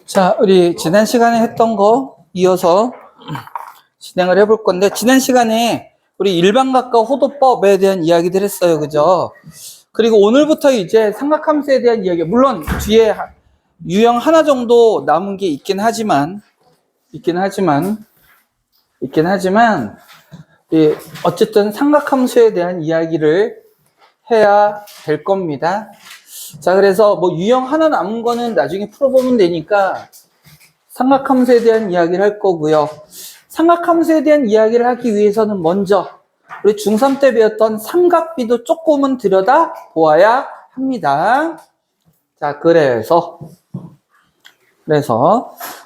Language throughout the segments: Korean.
자, 우리 지난 시간에 했던 거 이어서 진행을 해볼 건데, 지난 시간에 우리 일반각과 호도법에 대한 이야기들 했어요. 그죠? 그리고 오늘부터 이제 삼각함수에 대한 이야기, 물론 뒤에 유형 하나 정도 남은 게 있긴 하지만, 어쨌든 삼각함수에 대한 이야기를 해야 될 겁니다. 자, 그래서 뭐 유형 하나 남은 거는 나중에 풀어보면 되니까 삼각함수에 대한 이야기를 할 거고요. 삼각함수에 대한 이야기를 하기 위해서는 먼저 우리 중3 때 배웠던 삼각비도 조금은 들여다 보아야 합니다. 자, 그래서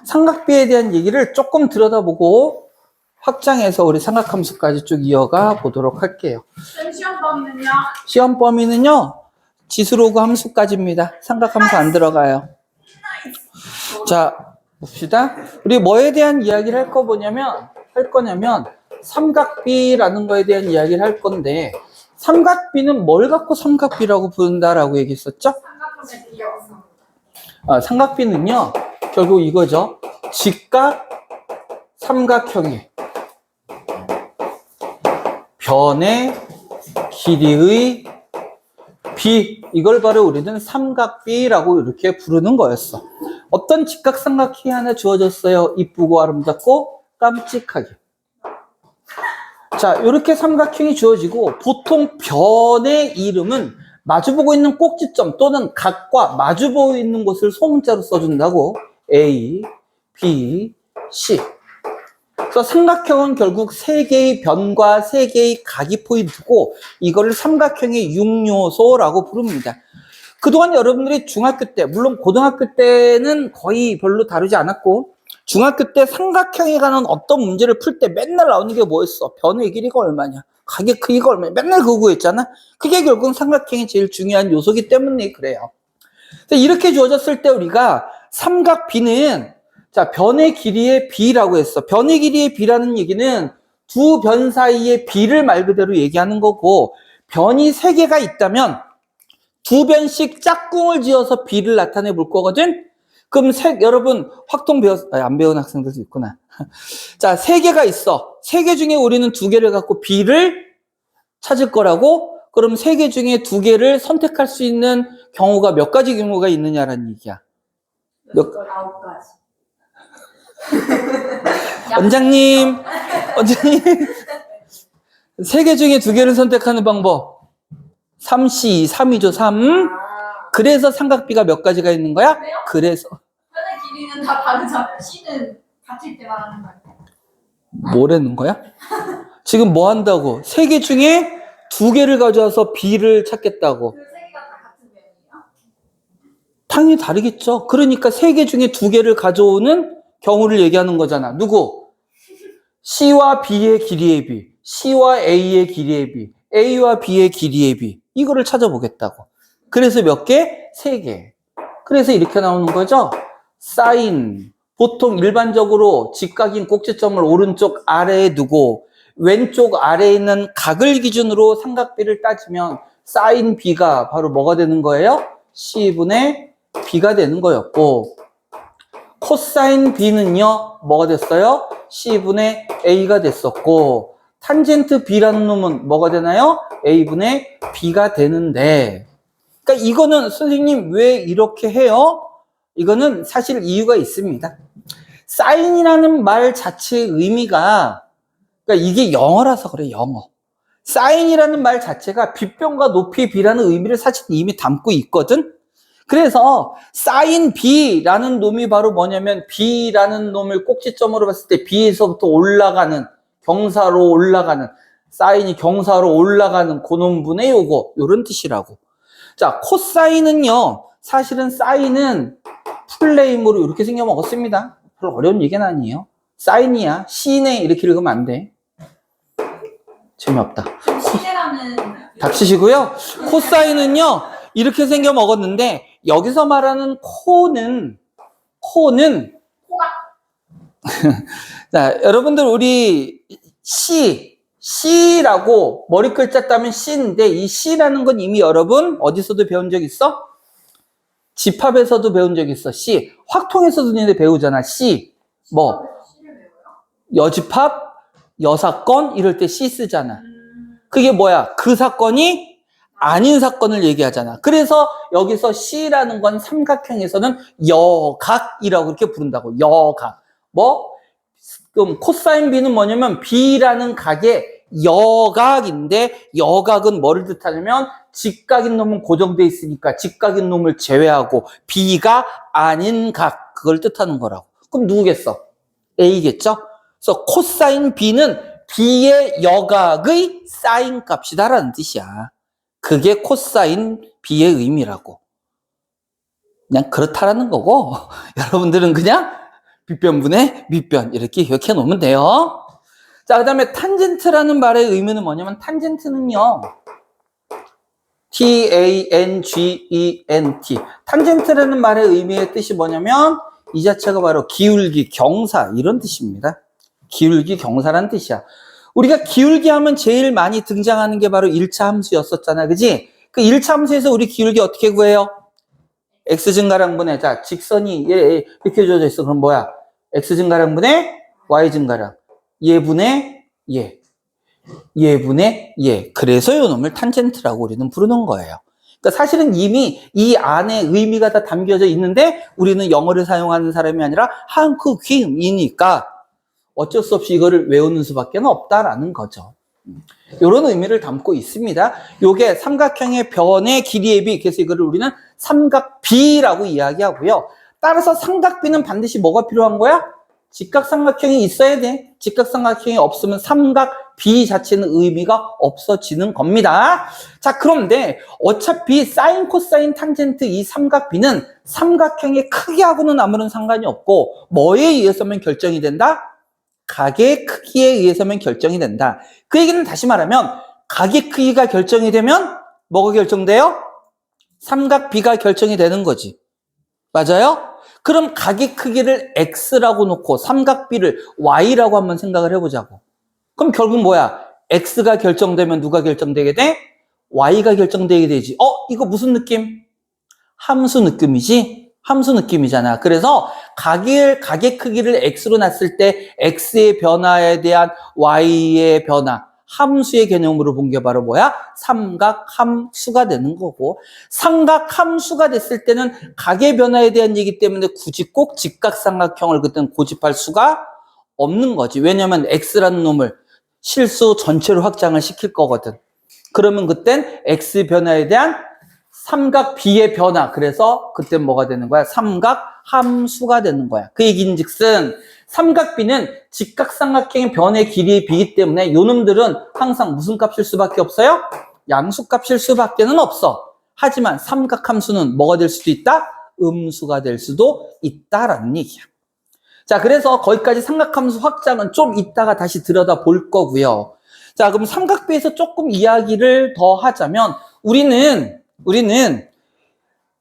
삼각비에 대한 얘기를 조금 들여다보고 확장해서 우리 삼각함수까지 쭉 이어가 보도록 할게요. 시험 범위는요? 시험 범위는요, 지수로그 함수까지입니다. 삼각함수 안 들어가요. 자, 봅시다. 우리 뭐에 대한 이야기를 할 거냐면 삼각비라는 거에 대한 이야기를 할 건데, 삼각비는 뭘 갖고 삼각비라고 부른다라고 얘기했었죠? 삼각형의 비형. 삼각비는요, 결국 이거죠. 직각 삼각형의 변의 길이의 비, 이걸 바로 우리는 삼각비라고 이렇게 부르는 거였어. 어떤 직각삼각형이 하나 주어졌어요. 이쁘고 아름답고 깜찍하게. 자, 이렇게 삼각형이 주어지고, 보통 변의 이름은 마주보고 있는 꼭지점 또는 각과 마주보고 있는 곳을 소문자로 써준다고. A, B, C. 그래서 삼각형은 결국 세 개의 변과 세 개의 각이 포인트고, 이거를 삼각형의 6요소라고 부릅니다. 그동안 여러분들이 중학교 때, 물론 고등학교 때는 거의 별로 다루지 않았고, 중학교 때 삼각형에 관한 어떤 문제를 풀 때 맨날 나오는 게 뭐였어? 변의 길이가 얼마냐? 각의 크기가 얼마냐? 맨날 그거 구했잖아? 그게 결국은 삼각형이 제일 중요한 요소기 때문에 그래요. 이렇게 주어졌을 때 우리가 삼각비는, 자, 변의 길이의 비라고 했어. 변의 길이의 비라는 얘기는 두 변 사이의 비를 말 그대로 얘기하는 거고, 변이 세 개가 있다면 두 변씩 짝꿍을 지어서 비를 나타내 볼 거거든? 그럼 여러분 확통 안 배운 학생들도 있구나. 자, 세 개가 있어. 세 개 중에 우리는 두 개를 갖고 비를 찾을 거라고? 그럼 세 개 중에 두 개를 선택할 수 있는 경우가 몇 가지 경우가 있느냐라는 얘기야. 9가지. 원장님, 세 개 중에 두 개를 선택하는 방법. 3C, 3이죠, 3. 그래서 삼각비가 몇 가지가 있는 거야? 그래요? 그래서. 변의 길이는 다 다르잖아요. C는 같을 때 말하는 거예요. 뭐라는 거야? 지금 뭐 한다고? 세 개 중에 두 개를 가져와서 B를 찾겠다고. 그 세 개가 다 같은 변이에요? 당연히 다르겠죠. 그러니까 세 개 중에 두 개를 가져오는 경우를 얘기하는 거잖아. 누구? C와 B의 길이의 비, C와 A의 길이의 비, A와 B의 길이의 비. 이거를 찾아보겠다고. 그래서 몇 개? 세 개. 그래서 이렇게 나오는 거죠. 사인. 보통 일반적으로 직각인 꼭지점을 오른쪽 아래에 두고 왼쪽 아래에 있는 각을 기준으로 삼각비를 따지면 사인 B가 바로 뭐가 되는 거예요? C분의 B가 되는 거였고, 코사인 B는요, 뭐가 됐어요? C분의 A가 됐었고, 탄젠트 B라는 놈은 뭐가 되나요? A분의 B가 되는데, 그러니까 이거는 선생님 왜 이렇게 해요? 이거는 사실 이유가 있습니다. 사인이라는 말 자체의 의미가, 그러니까 이게 영어라서 그래, 영어. 사인이라는 말 자체가 빗변과 높이의 비라는 의미를 사실 이미 담고 있거든? 그래서 사인 B라는 놈이 바로 뭐냐면, B라는 놈을 꼭지점으로 봤을 때 B에서부터 올라가는, 경사로 올라가는, 사인이 경사로 올라가는 그 놈분의 요런 뜻이라고. 자, 코사인은요, 사실은 사인은 풀네임으로 이렇게 생겨 먹었습니다. 별로 어려운 얘기는 아니에요. 사인이야. C네. 이렇게 읽으면 안 돼. 재미없다. C라는 닥치시고요. 코사인은요, 이렇게 생겨 먹었는데, 여기서 말하는 코는 코가 자, 여러분들 우리 C라고 머리 글자 따면 C인데, 이 C라는 건 이미 여러분 어디서도 배운 적 있어? 집합에서도 배운 적 있어. C. 확통에서도 니네 배우잖아. C. 뭐 C를 외워요? 여집합, 여사건 이럴 때 C 쓰잖아. 그게 뭐야? 그 사건이 아닌 사건을 얘기하잖아. 그래서 여기서 C라는 건 삼각형에서는 여각이라고 이렇게 부른다고. 여각. 뭐? 그럼 코사인 B는 뭐냐면 B라는 각의 여각인데 여각은 뭐를 뜻하냐면 직각인 놈은 고정돼 있으니까 직각인 놈을 제외하고 B가 아닌 각 그걸 뜻하는 거라고. 그럼 누구겠어? A겠죠? 그래서 코사인 B는 B의 여각의 사인 값이다라는 뜻이야. 그게 코사인 B의 의미라고. 그냥 그렇다라는 거고 여러분들은 그냥 빗변분의 밑변 이렇게 기억해 놓으면 돼요. 자, 그 다음에 탄젠트라는 말의 의미는 뭐냐면 탄젠트는요. T-A-N-G-E-N-T 탄젠트라는 말의 의미의 뜻이 뭐냐면 이 자체가 바로 기울기, 경사 이런 뜻입니다. 기울기, 경사라는 뜻이야. 우리가 기울기 하면 제일 많이 등장하는 게 바로 1차 함수였었잖아. 그지? 그 1차 함수에서 우리 기울기 어떻게 구해요? x 증가량분의 자 직선이 이렇게 주어져 있어. 그럼 뭐야? x 증가량분의 y 증가량 얘분의 얘분의 얘. 그래서 요 놈을 탄젠트라고 우리는 부르는 거예요. 그러니까 사실은 이미 이 안에 의미가 다 담겨져 있는데 우리는 영어를 사용하는 사람이 아니라 한국인이니까 어쩔 수 없이 이거를 외우는 수밖에 없다라는 거죠. 이런 의미를 담고 있습니다. 요게 삼각형의 변의 길이의 비, 그래서 이거를 우리는 삼각비라고 이야기하고요. 따라서 삼각비는 반드시 뭐가 필요한 거야? 직각삼각형이 있어야 돼. 직각삼각형이 없으면 삼각비 자체는 의미가 없어지는 겁니다. 자, 그런데 어차피 사인, 코사인, 탄젠트 이 삼각비는 삼각형의 크기하고는 아무런 상관이 없고 뭐에 의해서만 결정이 된다? 각의 크기에 의해서만 결정이 된다. 그 얘기는 다시 말하면 각의 크기가 결정이 되면 뭐가 결정돼요? 삼각비가 결정이 되는 거지. 맞아요? 그럼 각의 크기를 x라고 놓고 삼각비를 y라고 한번 생각을 해보자고. 그럼 결국 뭐야? x가 결정되면 누가 결정되게 돼? y가 결정되게 되지. 이거 무슨 느낌? 함수 느낌이지? 함수 느낌이잖아. 그래서 각의 크기를 x로 놨을 때 x의 변화에 대한 y의 변화, 함수의 개념으로 본 게 바로 뭐야? 삼각함수가 되는 거고, 삼각함수가 됐을 때는 각의 변화에 대한 얘기 때문에 굳이 꼭 직각삼각형을 그때는 고집할 수가 없는 거지. 왜냐면 x라는 놈을 실수 전체로 확장을 시킬 거거든. 그러면 그땐 x 변화에 대한 삼각비의 변화. 그래서 그때 뭐가 되는 거야? 삼각함수가 되는 거야. 그 얘기인즉슨 삼각비는 직각삼각형의 변의 길이의 비이기 때문에 요놈들은 항상 무슨 값일 수밖에 없어요? 양수값일 수밖에는 없어. 하지만 삼각함수는 뭐가 될 수도 있다? 음수가 될 수도 있다라는 얘기야. 자, 그래서 거기까지 삼각함수 확장은 좀 이따가 다시 들여다 볼 거고요. 자, 그럼 삼각비에서 조금 이야기를 더 하자면 우리는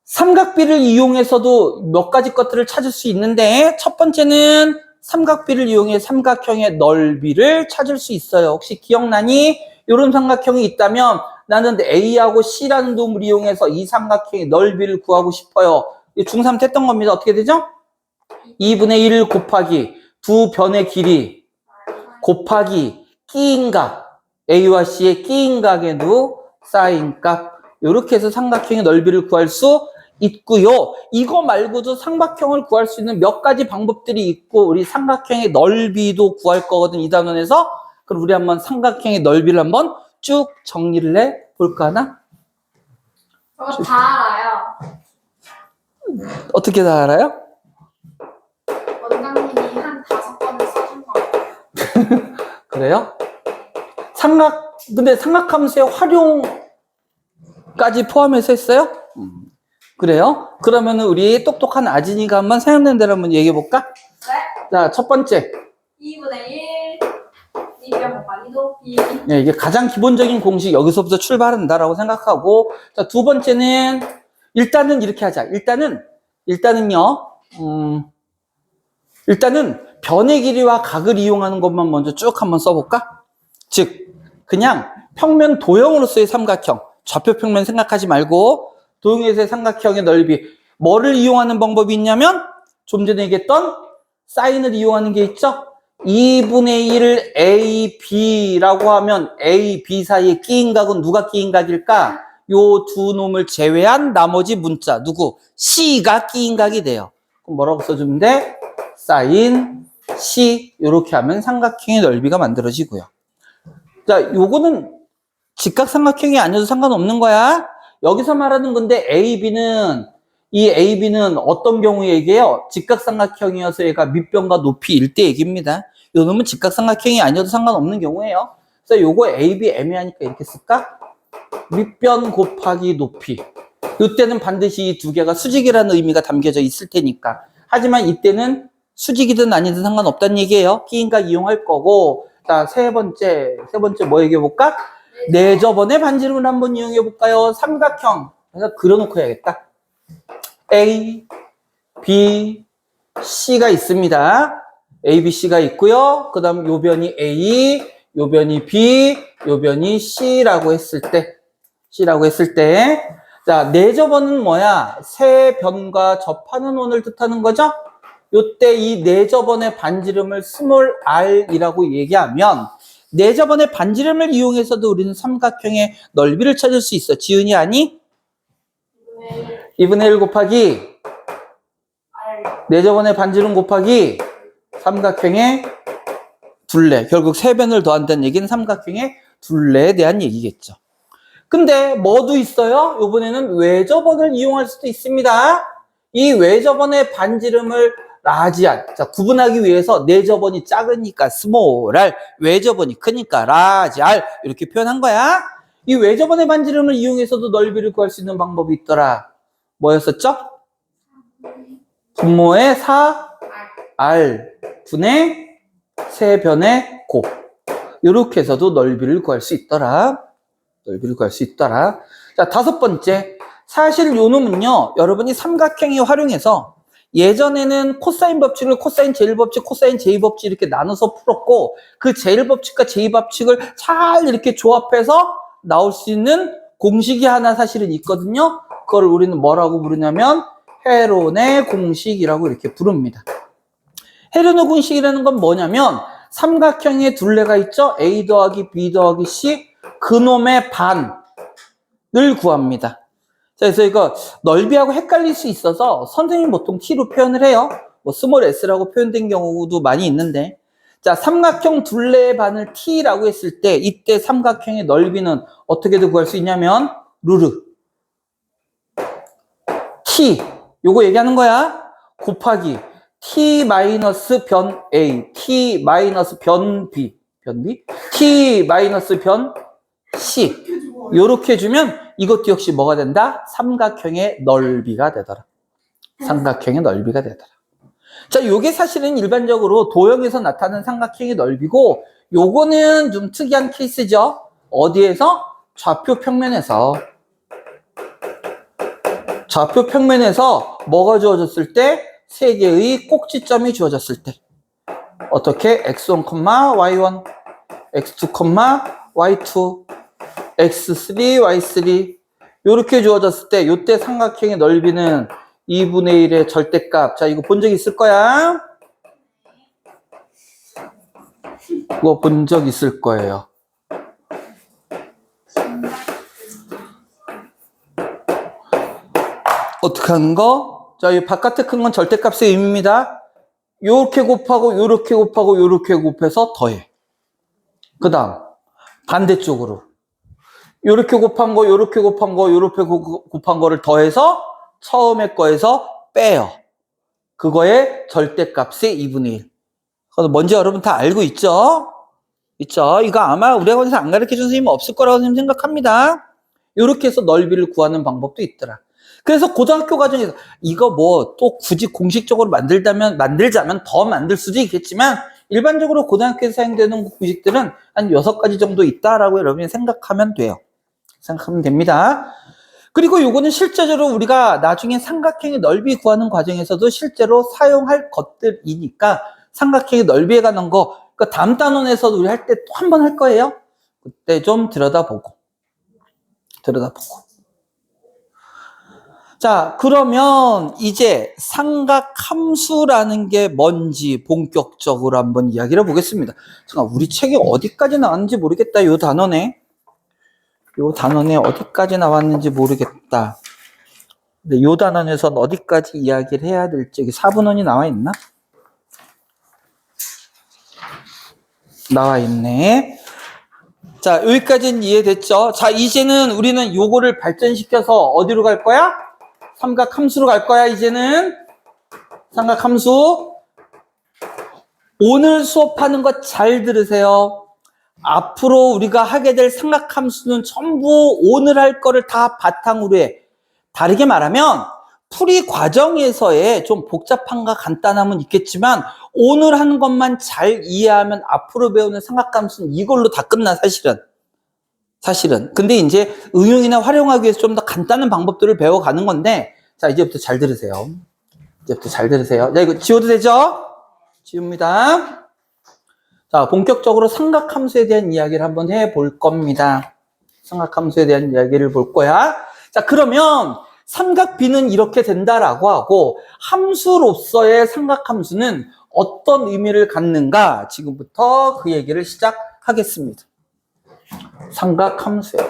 삼각비를 이용해서도 몇 가지 것들을 찾을 수 있는데 첫 번째는 삼각비를 이용해 삼각형의 넓이를 찾을 수 있어요. 혹시 기억나니? 이런 삼각형이 있다면 나는 A하고 C라는 놈을 이용해서 이 삼각형의 넓이를 구하고 싶어요. 중3 때 했던 겁니다. 어떻게 되죠? 2분의 1 곱하기 두 변의 길이 곱하기 끼인 각 A와 C의 끼인 각에도 사인 값 이렇게 해서 삼각형의 넓이를 구할 수 있고요. 이거 말고도 삼각형을 구할 수 있는 몇 가지 방법들이 있고 우리 삼각형의 넓이도 구할 거거든 이 단원에서. 그럼 우리 한번 삼각형의 넓이를 한번 쭉 정리를 해 볼까 하나? 저거 다 알아요. 어떻게 다 알아요? 원장님이 한 5번을 써준 거 같아요. 그래요? 근데 삼각함수의 활용까지 포함해서 했어요? 그래요? 그러면은 우리 똑똑한 아진이가 한번 생각나는 대로 한번 얘기해 볼까? 네. 자, 첫 번째. 2분의 1 2변 곱하기 높이. 네, 이게 가장 기본적인 공식 여기서부터 출발한다라고 생각하고, 자, 두 번째는 일단은 이렇게 하자. 일단은요. 일단은 변의 길이와 각을 이용하는 것만 먼저 쭉 한번 써볼까? 즉, 그냥 평면 도형으로서의 삼각형, 좌표 평면 생각하지 말고 도형에서의 삼각형의 넓이. 뭐를 이용하는 방법이 있냐면 좀 전에 얘기했던 사인을 이용하는 게 있죠. 2분의 1 A, B라고 하면 A, B 사이에 끼인 각은 누가 끼인 각일까? 요 두 놈을 제외한 나머지 문자 누구? C가 끼인 각이 돼요. 그럼 뭐라고 써주면 돼? 사인 C. 이렇게 하면 삼각형의 넓이가 만들어지고요. 자, 요거는 직각삼각형이 아니어도 상관없는 거야. 여기서 말하는 건데 이 AB는 어떤 경우 얘기해요? 직각삼각형이어서 얘가 밑변과 높이 1대 얘기입니다. 요 놈은 직각삼각형이 아니어도 상관없는 경우예요. 그래서 요거 AB 애매하니까 이렇게 쓸까? 밑변 곱하기 높이. 이때는 반드시 이 두 개가 수직이라는 의미가 담겨져 있을 테니까. 하지만 이때는 수직이든 아니든 상관없다는 얘기예요. 끼인각 이용할 거고. 자, 세 번째 뭐 얘기해 볼까? 내저번의 반지름을 한번 이용해 볼까요? 삼각형. 그래서 그려놓고 해야겠다. A, B, C가 있습니다. A, B, C가 있고요. 그 다음 요변이 A, 요변이 B, 요변이 C라고 했을 때, 자, 내저번은 뭐야? 세 변과 접하는 원을 뜻하는 거죠? 요때 이 내저번의 반지름을 스몰 r이라고 얘기하면 내저번의 반지름을 이용해서도 우리는 삼각형의 넓이를 찾을 수 있어. 지은이 아니? 2분의 1 곱하기 내저번의 반지름 곱하기 삼각형의 둘레. 결국 세 변을 더한다는 얘기는 삼각형의 둘레에 대한 얘기겠죠. 근데 뭐도 있어요? 이번에는 외저번을 이용할 수도 있습니다. 이 외저번의 반지름을 라지 R. 자, 구분하기 위해서 내저번이 작으니까 스몰 R, 외저번이 크니까 라지 R 이렇게 표현한 거야. 이 외저번의 반지름을 이용해서도 넓이를 구할 수 있는 방법이 있더라. 뭐였었죠? 분모의 4R 분의 세 변의 곱. 이렇게 해서도 넓이를 구할 수 있더라. 자, 다섯 번째. 사실 요 놈은요, 여러분이 삼각형이 활용해서 예전에는 코사인 법칙을 코사인 제일 법칙, 코사인 제이 법칙 이렇게 나눠서 풀었고 그 제일 법칙과 제이 법칙을 잘 이렇게 조합해서 나올 수 있는 공식이 하나 사실은 있거든요. 그걸 우리는 뭐라고 부르냐면 헤론의 공식이라고 이렇게 부릅니다. 헤론의 공식이라는 건 뭐냐면 삼각형의 둘레가 있죠. A 더하기 B 더하기 C 그놈의 반을 구합니다. 자, 그래서 이거 넓이하고 헷갈릴 수 있어서 선생님 보통 T로 표현을 해요. 뭐 스몰 s라고 표현된 경우도 많이 있는데 자, 삼각형 둘레의 반을 T라고 했을 때 이때 삼각형의 넓이는 어떻게도 구할 수 있냐면 루르 T 요거 얘기하는 거야. 곱하기 T 마이너스 변 A T 마이너스 변 B T 마이너스 변 C 요렇게 해주면 이것도 역시 뭐가 된다? 삼각형의 넓이가 되더라. 자, 요게 사실은 일반적으로 도형에서 나타나는 삼각형의 넓이고 요거는 좀 특이한 케이스죠. 어디에서? 좌표 평면에서 뭐가 주어졌을 때? 세 개의 꼭지점이 주어졌을 때 어떻게? x1, y1 x2, y2 x3, y3 이렇게 주어졌을 때 이때 삼각형의 넓이는 2분의 1의 절대값. 자, 이거 본 적 있을 거야. 이거 본 적 있을 거예요. 어떻게 하는 거? 자, 이 바깥에 큰 건 절대값의 의미입니다. 요렇게 곱하고 요렇게 곱하고 요렇게 곱해서 더해. 그 다음 반대쪽으로 요렇게 곱한 거, 요렇게 곱한 거, 요렇게 곱한 거를 더해서 처음에 거에서 빼요. 그거의 절대값의 2분의 1. 그래서 뭔지 여러분 다 알고 있죠? 이거 아마 우리 학원에서 안 가르쳐준 선생님은 없을 거라고 생각합니다. 요렇게 해서 넓이를 구하는 방법도 있더라. 그래서 고등학교 과정에서 이거 뭐 또 굳이 공식적으로 만들자면 더 만들 수도 있겠지만 일반적으로 고등학교에서 사용되는 공식들은 한 6가지 정도 있다라고 여러분이 생각하면 돼요. 생각하면 됩니다. 그리고 요거는 실제로 우리가 나중에 삼각형의 넓이 구하는 과정에서도 실제로 사용할 것들이니까 삼각형의 넓이에 관한 거 그러니까 다음 단원에서도 우리 할 때 또 한 번 할 거예요. 그때 좀 들여다보고 자, 그러면 이제 삼각함수라는 게 뭔지 본격적으로 한번 이야기를 해보겠습니다. 잠깐, 우리 책이 어디까지 나왔는지 모르겠다. 요 단원에 어디까지 나왔는지 모르겠다. 근데 요 단원에선 어디까지 이야기를 해야 될지, 여기 4분원이 나와 있나? 나와 있네. 자, 여기까지는 이해됐죠? 자, 이제는 우리는 요거를 발전시켜서 어디로 갈 거야? 삼각함수로 갈 거야, 이제는. 삼각함수. 오늘 수업하는 거 잘 들으세요. 앞으로 우리가 하게 될 삼각함수는 전부 오늘 할 거를 다 바탕으로 해. 다르게 말하면 풀이 과정에서의 좀 복잡함과 간단함은 있겠지만 오늘 하는 것만 잘 이해하면 앞으로 배우는 삼각함수는 이걸로 다 끝나, 사실은. 근데 이제 응용이나 활용하기 위해서 좀 더 간단한 방법들을 배워가는 건데, 자, 이제부터 잘 들으세요. 자, 이거 지워도 되죠? 지웁니다. 자, 본격적으로 삼각함수에 대한 이야기를 한번 해볼 겁니다. 삼각함수에 대한 이야기를 볼 거야. 자, 그러면 삼각비는 이렇게 된다라고 하고 함수로서의 삼각함수는 어떤 의미를 갖는가? 지금부터 그 얘기를 시작하겠습니다. 삼각함수요.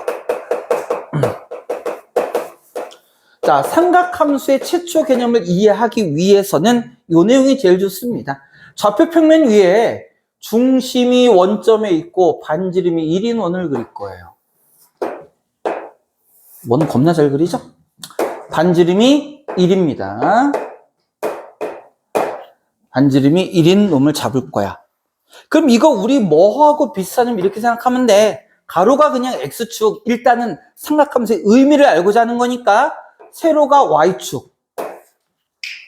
자, 삼각함수의 최초 개념을 이해하기 위해서는 이 내용이 제일 좋습니다. 좌표 평면 위에 중심이 원점에 있고 반지름이 1인 원을 그릴 거예요. 원 겁나 잘 그리죠? 반지름이 1입니다. 반지름이 1인 놈을 잡을 거야. 그럼 이거 우리 뭐하고 비슷하냐면 이렇게 생각하면 돼. 가로가 그냥 X축. 일단은 삼각함수의 의미를 알고자 하는 거니까 세로가 Y축.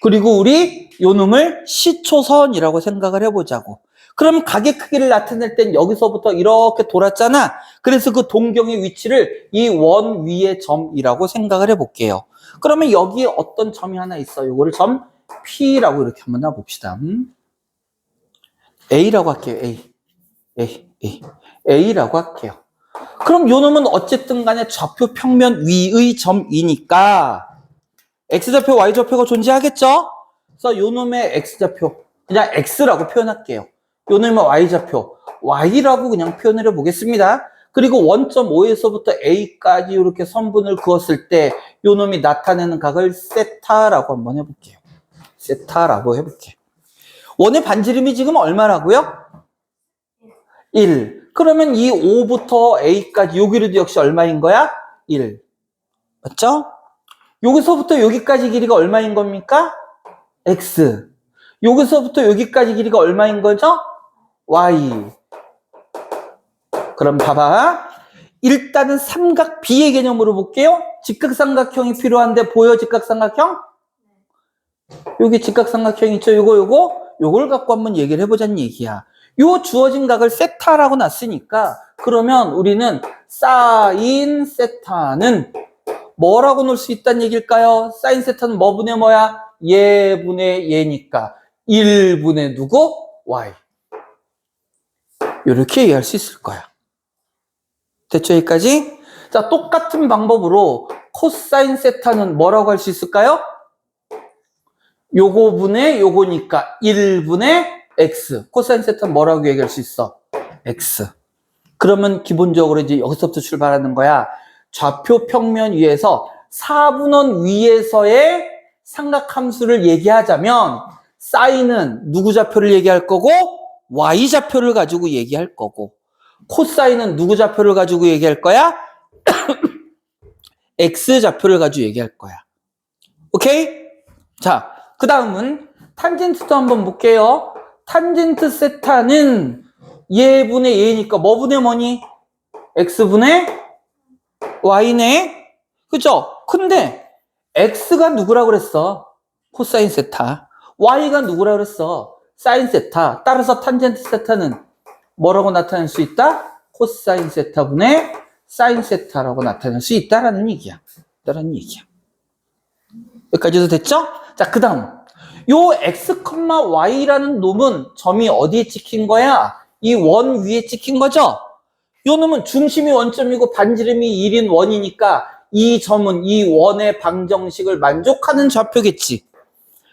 그리고 우리 요 놈을 시초선이라고 생각을 해보자고. 그럼 각의 크기를 나타낼 땐 여기서부터 이렇게 돌았잖아. 그래서 그 동경의 위치를 이 원 위의 점이라고 생각을 해볼게요. 그러면 여기에 어떤 점이 하나 있어. 요거를 점 P라고 이렇게 한번 놔봅시다. A라고 할게요. A라고 할게요. 그럼 요 놈은 어쨌든 간에 좌표 평면 위의 점이니까 X좌표, Y좌표가 존재하겠죠? 그래서 요 놈의 X좌표, 그냥 X라고 표현할게요. 요 놈의 Y좌표, Y라고 그냥 표현을 해보겠습니다. 그리고 원점 O에서부터 A까지 이렇게 선분을 그었을 때 요 놈이 나타내는 각을 세타라고 한번 해볼게요. 세타라고 해볼게요. 원의 반지름이 지금 얼마라고요? 1. 그러면 이 O부터 A까지 요 길이도 역시 얼마인 거야? 1. 맞죠? 여기서부터 여기까지 길이가 얼마인 겁니까? X. 여기서부터 여기까지 길이가 얼마인 거죠? Y. 그럼 봐봐. 일단은 삼각 B의 개념으로 볼게요. 직각삼각형이 필요한데 보여, 직각삼각형? 여기 직각삼각형 있죠? 요걸 갖고 한번 얘기를 해보자는 얘기야. 요 주어진 각을 세타라고 놨으니까 그러면 우리는 사인 세타는 뭐라고 놓을 수 있다는 얘기일까요? 사인 세타는 뭐분의 뭐야? 얘분의 얘니까 1분의 누구? Y. 이렇게 얘기할 수 있을 거야. 됐죠? 여기까지? 자, 똑같은 방법으로 코사인 세타는 뭐라고 할 수 있을까요? 요거 분의 요거니까 1분의 X. 코사인 세타는 뭐라고 얘기할 수 있어? X. 그러면 기본적으로 이제 여기서부터 출발하는 거야. 좌표 평면 위에서 4분원 위에서의 삼각함수를 얘기하자면 사인은 누구 좌표를 얘기할 거고 Y 좌표를 가지고 얘기할 거고 코사인은 누구 좌표를 가지고 얘기할 거야? X 좌표를 가지고 얘기할 거야. 오케이? 자, 그 다음은 탄젠트도 한번 볼게요. 탄젠트 세타는 얘분의 얘니까 뭐분의 뭐니? X분의 Y네? 그죠? 근데 X가 누구라고 그랬어? 코사인 세타. Y가 누구라고 그랬어? 사인 세타. 따라서 탄젠트 세타는 뭐라고 나타낼 수 있다? 코사인 세타분의 사인 세타라고 나타낼 수 있다라는 얘기야. 여기까지도 됐죠? 자, 그 다음. 요 X, Y라는 놈은 점이 어디에 찍힌 거야? 이 원 위에 찍힌 거죠? 요 놈은 중심이 원점이고 반지름이 1인 원이니까 이 점은 이 원의 방정식을 만족하는 좌표겠지.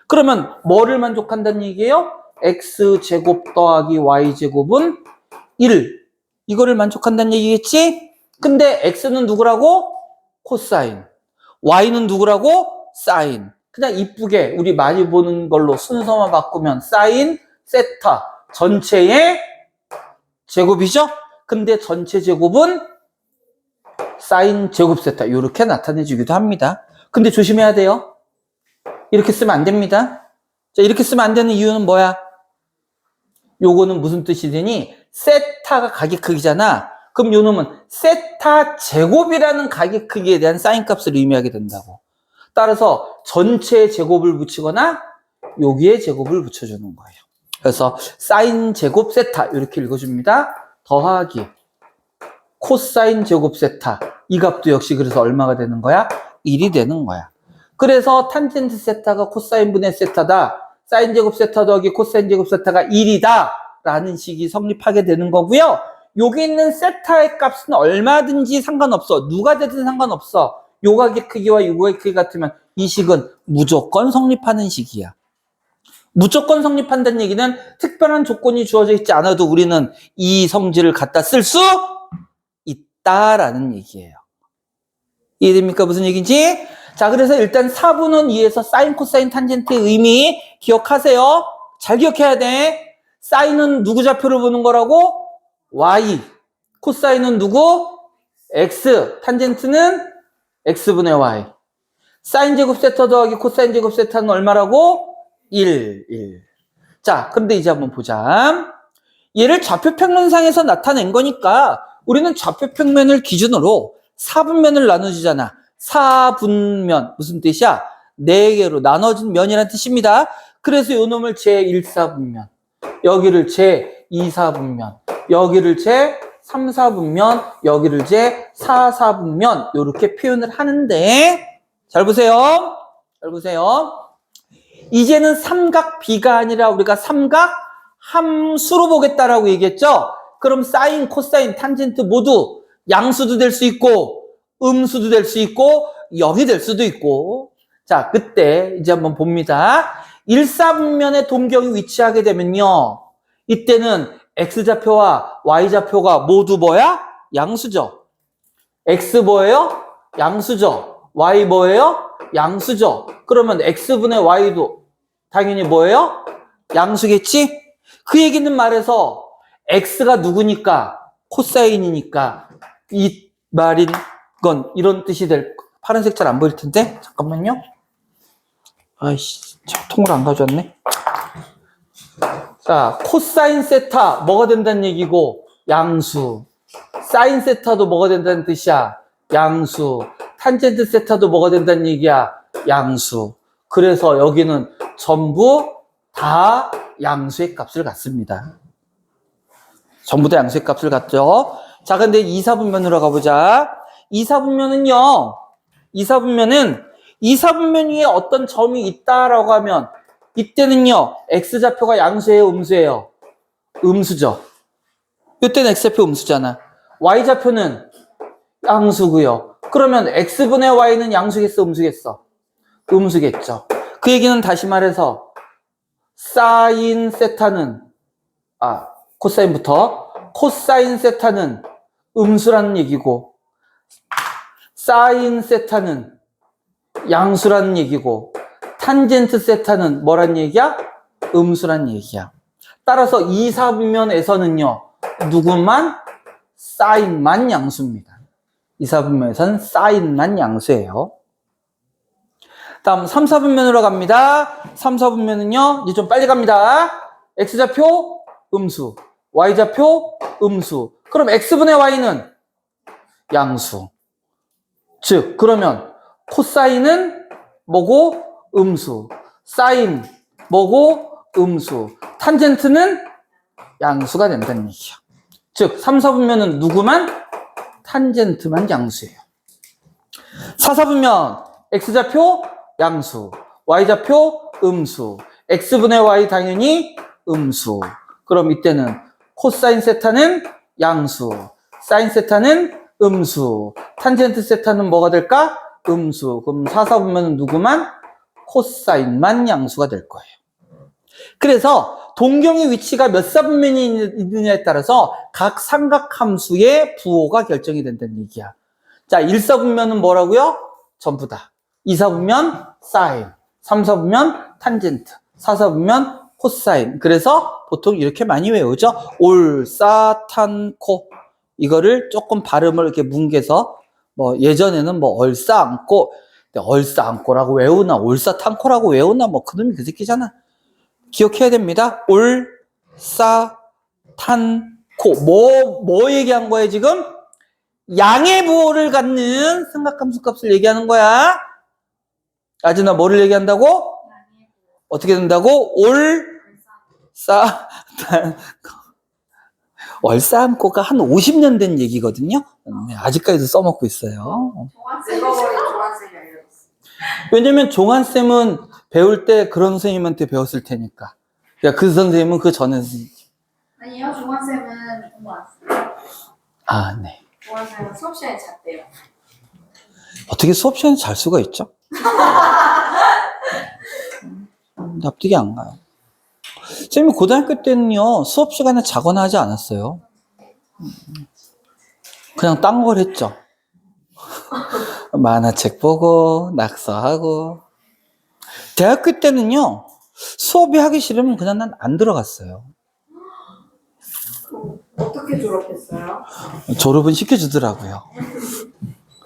그러면 뭐를 만족한다는 얘기예요? x제곱 더하기 y제곱은 1. 이거를 만족한다는 얘기겠지? 근데 x는 누구라고? 코사인. y는 누구라고? 사인. 그냥 이쁘게 우리 많이 보는 걸로 순서만 바꾸면 사인 세타 전체의 제곱이죠? 근데 전체 제곱은 사인 제곱 세타 이렇게 나타내주기도 합니다. 근데 조심해야 돼요. 이렇게 쓰면 안 됩니다. 자, 이렇게 쓰면 안 되는 이유는 뭐야? 요거는 무슨 뜻이 되니? 세타가 가격 크기잖아. 그럼 요 놈은 세타 제곱이라는 가격 크기에 대한 사인 값을 의미하게 된다고. 따라서 전체의 제곱을 붙이거나 여기에 제곱을 붙여주는 거예요. 그래서 사인 제곱 세타 이렇게 읽어줍니다. 더하기 코사인 제곱 세타 이 값도 역시 그래서 얼마가 되는 거야? 1이 되는 거야. 그래서 탄젠트 세타가 코사인 분의 세타다. 사인 제곱 세타 더하기 코사인 제곱 세타가 1이다 라는 식이 성립하게 되는 거고요. 여기 있는 세타의 값은 얼마든지 상관없어. 누가 되든 상관없어. 요 가격 크기와 요 가격 크기 같으면 이 식은 무조건 성립하는 식이야. 무조건 성립한다는 얘기는 특별한 조건이 주어져 있지 않아도 우리는 이 성질을 갖다 쓸 수 있다라는 얘기예요. 이해됩니까? 무슨 얘기인지? 자, 그래서 일단 4분은 2에서 사인, 코사인, 탄젠트의 의미 기억하세요. 잘 기억해야 돼. 사인은 누구 좌표를 보는 거라고? y. 코사인은 누구? x. 탄젠트는 x분의 y. 사인 제곱 세타 더하기 코사인 제곱 세타는 얼마라고? 1. 자, 그런데 이제 한번 보자. 얘를 좌표평면상에서 나타낸 거니까 우리는 좌표평면을 기준으로 4분면을 나눠주잖아. 4분면 무슨 뜻이야? 4개로 나눠진 면이라는 뜻입니다. 그래서 요 놈을 제1사분면, 여기를 제2사분면, 여기를 제3사분면, 여기를 제4사분면 이렇게 표현을 하는데 잘 보세요. 잘 보세요. 이제는 삼각비가 아니라 우리가 삼각 함수로 보겠다라고 얘기했죠. 그럼 사인, 코사인, 탄젠트 모두 양수도 될 수 있고 음수도 될 수 있고 0이 될 수도 있고. 자, 그때 이제 한번 봅니다. 1사분면의 동경이 위치하게 되면요. 이때는 x좌표와 y좌표가 모두 뭐야? 양수죠. x 뭐예요? 양수죠. y 뭐예요? 양수죠. 그러면 x분의 y도 당연히 뭐예요? 양수겠지? 그 얘기는 말해서 x가 누구니까? 코사인이니까 이 말인 건 이런 뜻이 될 파란색 잘 안 보일 텐데 잠깐만요. 아이씨 통을 안 가져왔네. 자, 코사인 세타 뭐가 된다는 얘기고? 양수. 사인 세타도 뭐가 된다는 뜻이야? 양수. 탄젠트 세타도 뭐가 된다는 얘기야? 양수. 그래서 여기는 전부 다 양수의 값을 갖습니다. 전부 다 양수의 값을 갖죠. 자, 근데 2사분면으로 가보자. 2사분면은요, 2사분면 위에 어떤 점이 있다라고 하면, 이때는요, x좌표가 양수예요, 음수예요? 음수죠. 이때는 x좌표 음수잖아. y좌표는 양수고요. 그러면 x분의 y는 양수겠어, 음수겠어? 음수겠죠. 그 얘기는 다시 말해서, 사인 세타는, 코사인부터, 코사인 세타는 음수라는 얘기고, 사인 세타는 양수라는 얘기고, 탄젠트 세타는 뭐란 얘기야? 음수란 얘기야. 따라서 2사분면에서는요, 누구만? 사인만 양수입니다. 2사분면에서는 사인만 양수예요. 다음 3사분면으로 갑니다. 3사분면은요, 이제 좀 빨리 갑니다. x좌표 음수, y좌표 음수. 그럼 x분의 y는 양수. 즉, 그러면 코사인은 뭐고? 음수. 사인 뭐고? 음수. 탄젠트는 양수가 된다는 얘기야. 즉, 3사분면은 누구만? 탄젠트만 양수예요. 4사분면 x좌표 양수, y좌표 음수, x분의 y 당연히 음수. 그럼 이때는 코사인 세타는 양수, 사인 세타는 음수. 탄젠트 세타는 뭐가 될까? 음수. 그럼 4, 4분면은 누구만? 코사인만 양수가 될 거예요. 그래서 동경의 위치가 몇 사분면이 있느냐에 따라서 각 삼각함수의 부호가 결정이 된다는 얘기야. 자, 1사분면은 뭐라고요? 전부 다. 2사분면 사인, 3사분면 탄젠트, 4사분면 코사인. 그래서 보통 이렇게 많이 외우죠. 올사탄코. 이거를 조금 발음을 이렇게 뭉개서 뭐 예전에는 뭐 얼싸안고, 얼싸안고라고 외우나 올사탄코라고 외우나 뭐 그놈이 그 새끼잖아. 기억해야 됩니다. 올싸탄코. 뭐 얘기한 거예요 지금? 양의 부호를 갖는 삼각함수 값을 얘기하는 거야. 아진아, 뭐를 얘기한다고? 어떻게 된다고? 얼싸안고가 한 50년 된 얘기거든요. 네, 아직까지도 써먹고 있어요. 왜냐면 종한쌤은 배울 때 그런 선생님한테 배웠을 테니까. 그러니까 그 선생님은 그 전에 선생님이지. 아니요, 종환쌤은 공부 안 했어요. 아, 네. 종환쌤은 수업 시간에 잤대요. 어떻게 수업 시간에 잘 수가 있죠? 납득이 안 가요. 선생님이 고등학교 때는요, 수업 시간에 자거나 하지 않았어요. 그냥 딴 걸 했죠. 만화책 보고, 낙서하고. 대학교 때는요, 수업이 하기 싫으면 그냥 난 안 들어갔어요. 어떻게 졸업했어요? 졸업은 시켜주더라고요.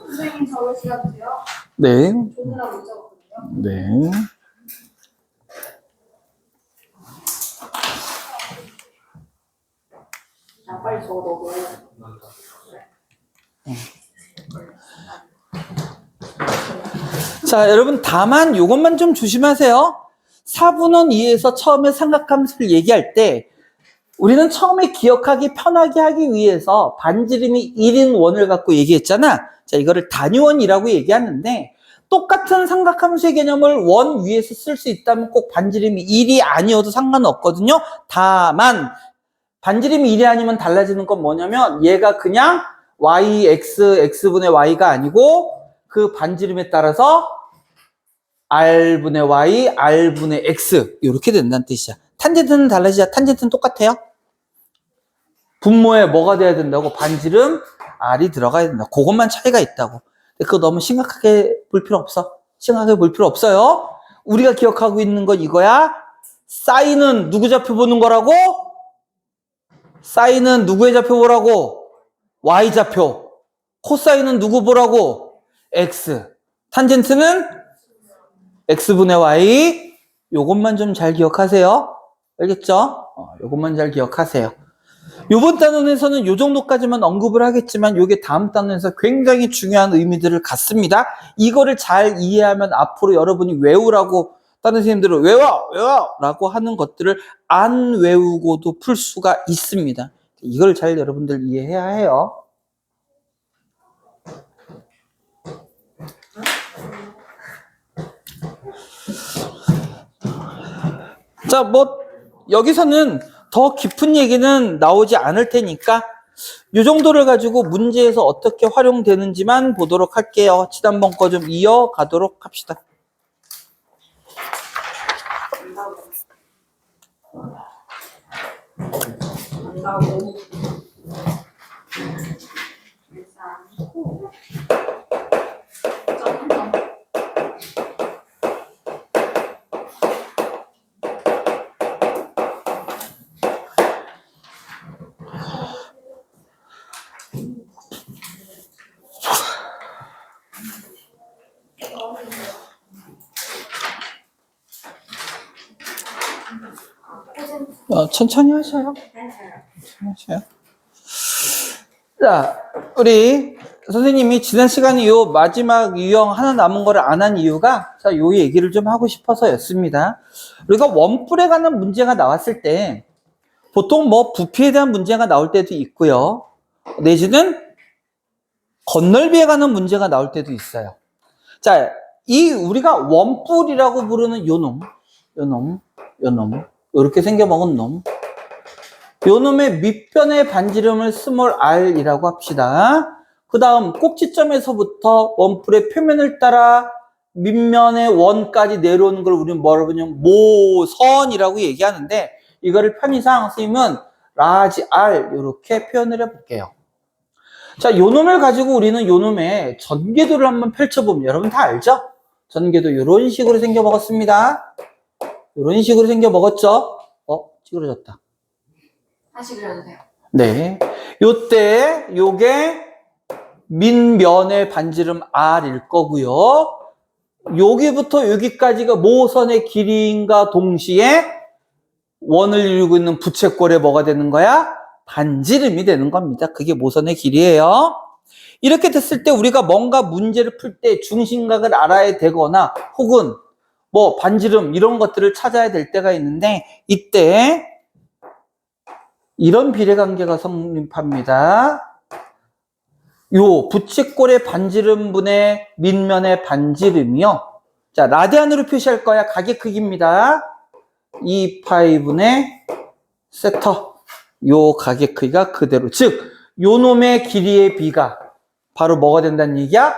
선생님 졸업 시간도요? 네. 조느라 못 적었거든요. 네. 나 빨리 적어 너도. 자, 여러분, 다만 이것만 좀 조심하세요. 4분원 2에서 처음에 삼각함수를 얘기할 때 우리는 처음에 기억하기 편하게 하기 위해서 반지름이 1인 원을 갖고 얘기했잖아. 자, 이거를 단위원이라고 얘기하는데 똑같은 삼각함수의 개념을 원 위에서 쓸 수 있다면 꼭 반지름이 1이 아니어도 상관없거든요. 다만 반지름이 1이 아니면 달라지는 건 뭐냐면 얘가 그냥 x분의 y가 아니고 그 반지름에 따라서 r분의 y, r분의 x 이렇게 된다는 뜻이야. 탄젠트는 달라지자. 탄젠트는 똑같아요. 분모에 뭐가 돼야 된다고? 반지름 r이 들어가야 된다. 그것만 차이가 있다고. 그거 너무 심각하게 볼 필요 없어. 심각하게 볼 필요 없어요. 우리가 기억하고 있는 건 이거야. 사인은 누구 좌표 보는 거라고? 사인은 누구의 좌표 보라고? y 좌표. 코사인은 누구 보라고? x. 탄젠트는 x분의 y. 요것만 좀 잘 기억하세요. 알겠죠? 요것만 잘 기억하세요. 요번 단원에서는 요 정도까지만 언급을 하겠지만 요게 다음 단원에서 굉장히 중요한 의미들을 갖습니다. 이거를 잘 이해하면 앞으로 여러분이 외우라고 다른 선생님들은 외워! 라고 하는 것들을 안 외우고도 풀 수가 있습니다. 이걸 잘 여러분들 이해해야 해요. 자, 뭐 여기서는 더 깊은 얘기는 나오지 않을 테니까 이 정도를 가지고 문제에서 어떻게 활용되는지만 보도록 할게요. 지난번 거 좀 이어가도록 합시다. 천천히 하셔요. 자, 우리 선생님이 지난 시간에 요 마지막 유형 하나 남은 거를 안 한 이유가 자, 요 얘기를 좀 하고 싶어서였습니다. 우리가 원뿔에 관한 문제가 나왔을 때 보통 뭐 부피에 대한 문제가 나올 때도 있고요. 내지는 건널비에 관한 문제가 나올 때도 있어요. 자, 이 우리가 원뿔이라고 부르는 요 놈, 이렇게 생겨먹은 놈. 요 놈의 밑변의 반지름을 스몰 r이라고 합시다. 그 다음 꼭지점에서부터 원뿔의 표면을 따라 밑면의 원까지 내려오는 걸 우리는 뭐라고 하냐면 모선이라고 얘기하는데, 이거를 편의상 선생님은 라지 R 이렇게 표현을 해볼게요. 자, 요 놈을 가지고 우리는 요 놈의 전개도를 한번 펼쳐보면, 여러분 다 알죠? 전개도 이런 식으로 생겨 먹었습니다. 이런 식으로 생겨 먹었죠? 찌그러졌다. 다시 그려도 돼요. 네. 요때 요게 밑면의 반지름 R일 거고요. 여기부터 여기까지가 모선의 길이인가 동시에 원을 이루고 있는 부채꼴에 뭐가 되는 거야? 반지름이 되는 겁니다. 그게 모선의 길이에요. 이렇게 됐을 때 우리가 뭔가 문제를 풀 때 중심각을 알아야 되거나 혹은 뭐 반지름 이런 것들을 찾아야 될 때가 있는데, 이때 이런 비례관계가 성립합니다. 요 부채꼴의 반지름분의 밑면의 반지름이요. 자, 라디안으로 표시할 거야. 가계 크기입니다. 2파이분의 세터. 요 가계 크기가 그대로. 즉, 요 놈의 길이의 비가 바로 뭐가 된다는 얘기야?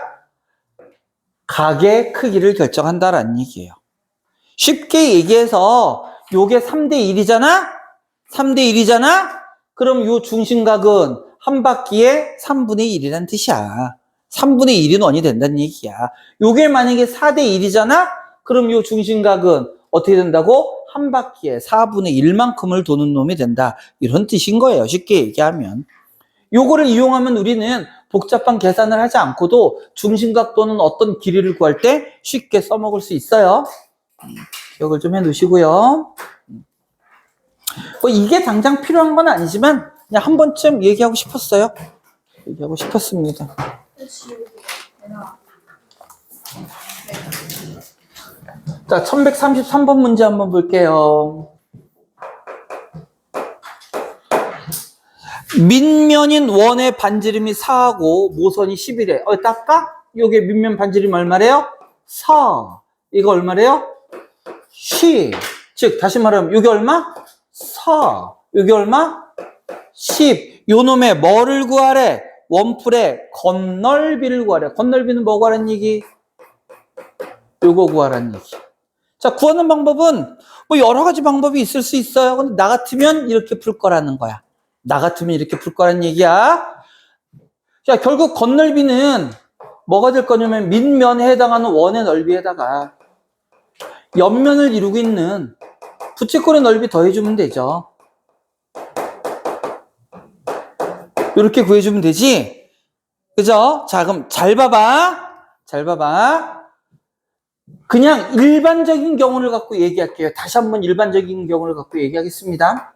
가계 크기를 결정한다라는 얘기예요. 쉽게 얘기해서 요게 3대 1이잖아? 3대 1이잖아? 그럼 요 중심각은 한 바퀴에 3분의 1이란 뜻이야. 3분의 1이 원이 된다는 얘기야. 요게 만약에 4대 1이잖아? 그럼 요 중심각은 어떻게 된다고? 한 바퀴에 4분의 1만큼을 도는 놈이 된다. 이런 뜻인 거예요. 쉽게 얘기하면. 요거를 이용하면 우리는 복잡한 계산을 하지 않고도 중심각 또는 어떤 길이를 구할 때 쉽게 써먹을 수 있어요. 기억을 좀 해 놓으시고요. 뭐 이게 당장 필요한 건 아니지만 그냥 한 번쯤 얘기하고 싶었어요. 얘기하고 싶었습니다. 자, 1133번 문제 한번 볼게요. 밑면인 원의 반지름이 4하고 모선이 11에. 닦아? 요게 밑면 반지름이 얼마래요? 4. 이거 얼마래요? 10. 즉, 다시 말하면 요게 얼마? 4. 요게 얼마? 10. 요 놈의 뭐를 구하래? 원뿔의 건널비를 구하래. 건널비는 뭐 구하라는 얘기? 요거 구하라는 얘기. 자, 구하는 방법은 뭐 여러 가지 방법이 있을 수 있어요. 근데 나 같으면 이렇게 풀 거라는 거야. 나 같으면 이렇게 풀 거라는 얘기야. 자, 결국 건널비는 뭐가 될 거냐면 밑면에 해당하는 원의 넓이에다가 옆면을 이루고 있는 부채꼴의 넓이 더해주면 되죠. 이렇게 구해주면 되지. 그죠? 자, 그럼 잘 봐봐. 잘 봐봐. 그냥 일반적인 경우를 갖고 얘기할게요. 다시 한번 일반적인 경우를 갖고 얘기하겠습니다.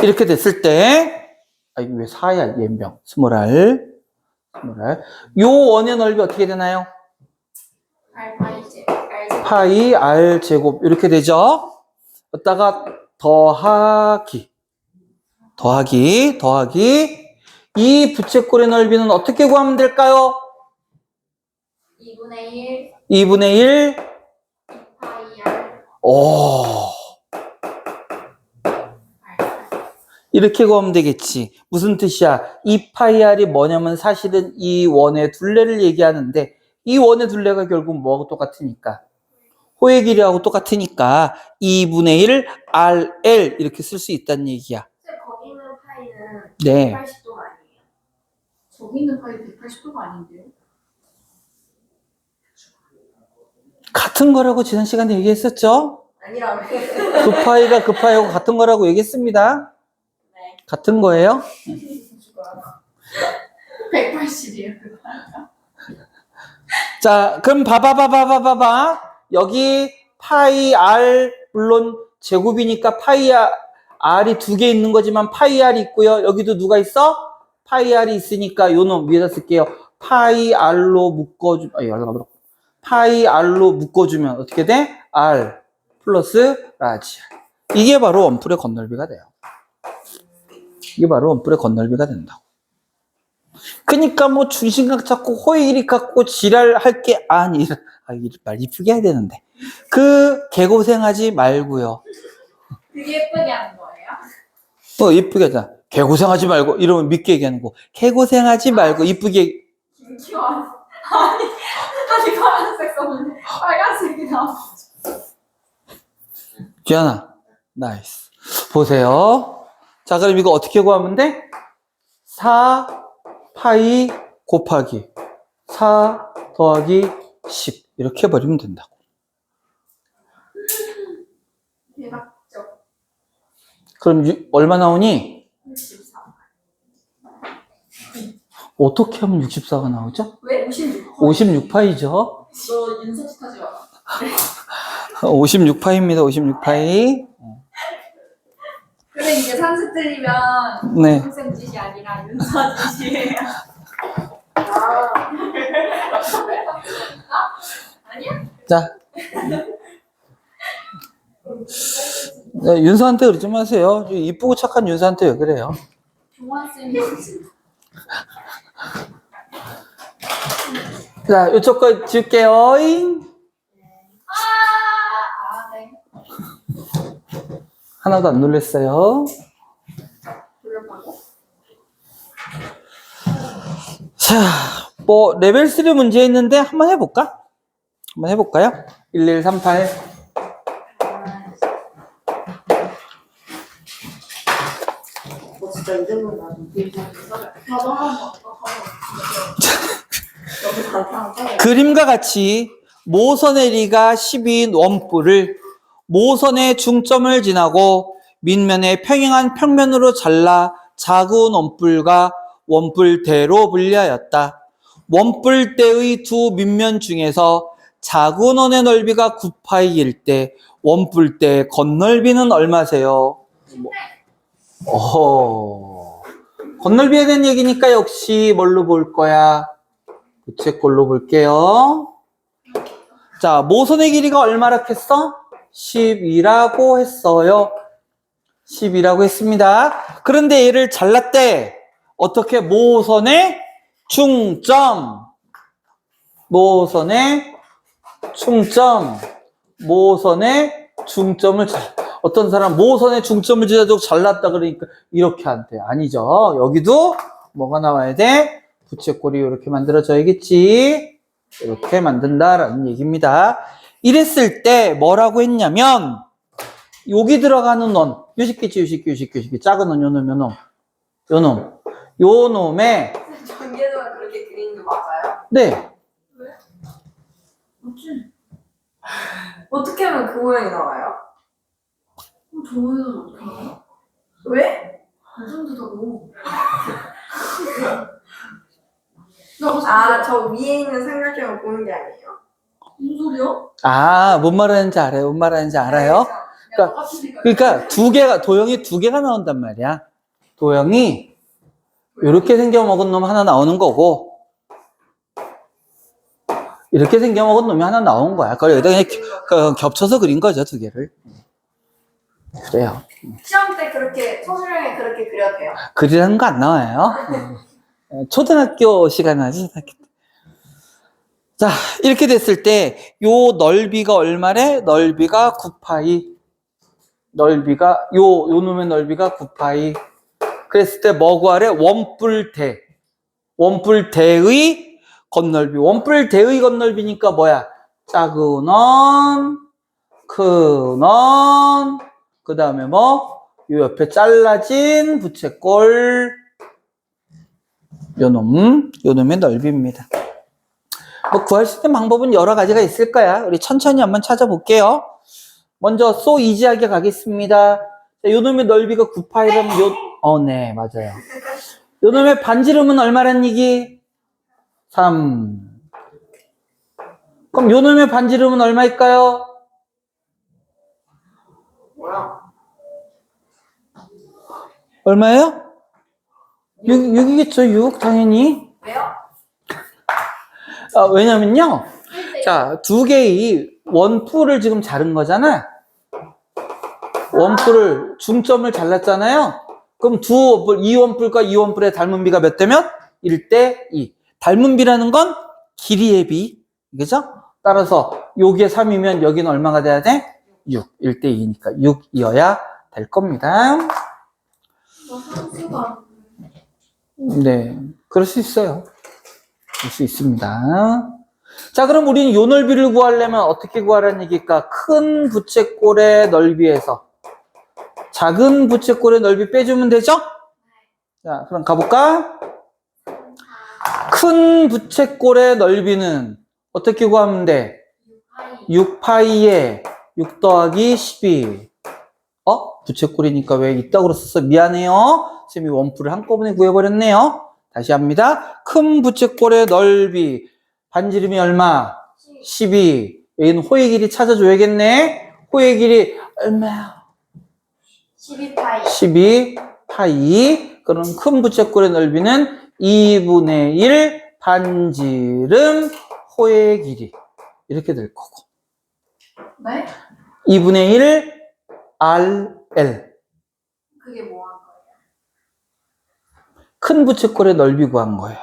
이렇게 됐을 때, 이거 왜 4야, 연병. 스몰알. 요 원의 넓이 어떻게 되나요? 파이 R 제곱. 이렇게 되죠? 여기다가 더하기. 이 부채꼴의 넓이는 어떻게 구하면 될까요? 2분의 1. 2분의 1. 2파이 R. 오. 이렇게 구하면 되겠지. 무슨 뜻이야? 이 파이 R이 뭐냐면 사실은 이 원의 둘레를 얘기하는데 이 원의 둘레가 결국 뭐하고 똑같으니까? 호의 길이하고 똑같으니까 2분의 1 RL 이렇게 쓸 수 있다는 얘기야. 거기 있는 파이는 네. 180도가 아니에요? 저기 있는 파이 180도가 아닌데요? 같은 거라고 지난 시간에 얘기했었죠? 아니라고. 그 파이가 그 파이하고 같은 거라고 얘기했습니다. 네. 같은 거예요? 180이에요. 자, 그럼 봐봐. 여기 파이 R, 물론 제곱이니까 파이 R이 두 개 있는 거지만 파이 R이 있고요. 여기도 누가 있어? 파이 R이 있으니까 요 놈 위에다 쓸게요. 파이 R로 묶어주면 어떻게 돼? R 플러스 라지. 이게 바로 원뿔의 건널비가 돼요. 이게 바로 원뿔의 건널비가 된다고. 그러니까 뭐 중심각 찾고 호의 길이 갖고 지랄할 게 아니라, 말 이쁘게 해야 되는데 그 개고생하지 말고요. 되게 예쁘게 하는 거예요? 이쁘게 하잖아. 개고생하지 말고 이러면 믿게 얘기하는 거. 개고생하지 말고 이쁘게. 김기환. 아니 파란색 썼는데 빨간색이 나왔어. 기현아, 나이스. 보세요. 자, 그럼 이거 어떻게 구하면 돼? 4 파이 곱하기 4 더하기 10 이렇게 해버리면 된다고. 대박적. 그럼 얼마 나오니? 64. 어떻게 하면 64가 나오죠? 왜 56? 56파이죠. 너 윤서치 타지 마. 56파이입니다. 56파이. 근데 이제 산수 틀리면 네. 선생 짓이 아니라 윤서 짓이에요. 아니야? 자. 네, 윤서한테 그러지 마세요. 이쁘고 착한 윤서한테 왜 그래요? 종환쌤이 자, 이쪽 거 지울게요. 네. 하나도 안 놀랬어요. 불러보고. 자, 뭐 레벨 3 문제 있는데 한번 해볼까? 한번 해볼까요? 1138. 진짜 이름은 나도 나도 한번 그림과 같이 모선의 리가 10인 원뿔을 모선의 중점을 지나고 밑면의 평행한 평면으로 잘라 작은 원뿔과 원뿔대로 분리하였다. 원뿔대의 두 밑면 중에서 작은 원의 넓이가 9파이일 때 원뿔대의 겉넓이는 얼마세요? 겉넓이에 대한 얘기니까 역시 뭘로 볼 거야? 부채꼴로 볼게요. 자, 모선의 길이가 얼마라 했어? 10이라고 했어요. 10이라고 했습니다. 그런데 얘를 잘랐대. 어떻게? 모선의 중점. 모선의 중점. 모선의 중점을 어떤 사람 모선의 중점을 지어주고 잘랐다 그러니까 이렇게 한대. 아니죠. 여기도 뭐가 나와야 돼? 부채꼴이 이렇게 만들어져야겠지. 이렇게 만든다라는 얘기입니다. 이랬을 때 뭐라고 했냐면 여기 들어가는 원 요식기 작은 원 요놈 요 놈에 전개도가 그렇게 그리는 게 맞아요? 네. 왜? 어떻게 하면 그 모양이 나와요? 저는 어떻게 알아요? 왜? 안 된다고. 아, 저 위에 있는 삼각형을 보는 게 아니에요? 무슨 소리야? 뭔 말하는지 알아요? 뭔 말하는지 알아요? 그러니까 도형이 두 개가 나온단 말이야. 도형이 이렇게 생겨 먹은 놈 하나 나오는 거고 이렇게 생겨 먹은 놈이 하나 나온 거야. 그걸 여기다 그냥 겹쳐서 그린 거죠, 두 개를. 그래요. 시험 때 그렇게 소수령에 그렇게 그려도 돼요? 그리라는 거 안 나와요. 초등학교 시간 하지. 자, 이렇게 됐을 때 요 넓이가 얼마래? 넓이가 9파이. 넓이가 요 놈의 넓이가 9파이. 그랬을 때 뭐 구하래? 원뿔대. 원뿔대의 겉넓이. 원뿔대의 겉넓이니까 뭐야? 작은 원, 큰 원, 그 다음에 뭐? 요 옆에 잘라진 부채꼴. 요놈의 넓이입니다. 뭐 구할 수 있는 방법은 여러 가지가 있을 거야. 우리 천천히 한번 찾아볼게요. 먼저 소 이지하게 가겠습니다. 자, 요놈의 넓이가 9파이라면 네, 맞아요. 요놈의 반지름은 얼마란 얘기? 3. 그럼 요놈의 반지름은 얼마일까요? 뭐야? 얼마예요? 6이겠죠, 6, 당연히. 왜요? 왜냐면요. 자, 두 개의 원뿔을 지금 자른 거잖아. 원뿔을, 중점을 잘랐잖아요. 그럼 두 원뿔, 이 원뿔과 이 원뿔의 닮은 비가 몇 대 몇? 1대 2. 닮은 비라는 건 길이의 비. 그죠? 따라서 여기에 3이면 여기는 얼마가 돼야 돼? 6. 1대 2니까 6이어야 될 겁니다. 상수가 네, 그럴 수 있어요. 그럴 수 있습니다. 자, 그럼 우리는 요 넓이를 구하려면 어떻게 구하라는 얘기일까? 큰 부채꼴의 넓이에서 작은 부채꼴의 넓이 빼주면 되죠? 자, 그럼 가볼까? 큰 부채꼴의 넓이는 어떻게 구하면 돼? 6파이에 6 더하기 12. 부채꼴이니까 왜 이따구로 썼어? 미안해요. 쌤이 원뿔을 한꺼번에 구해버렸네요. 다시 합니다. 큰 부채꼴의 넓이. 반지름이 얼마? 12. 여기는 호의 길이 찾아줘야겠네. 호의 길이 얼마야? 12파이. 12파이. 그럼 큰 부채꼴의 넓이는 2분의 1 반지름 호의 길이. 이렇게 될 거고. 네? 2분의 1 RL. 그게 뭐 한 거예요? 큰 부채꼴의 넓이 구한 거예요.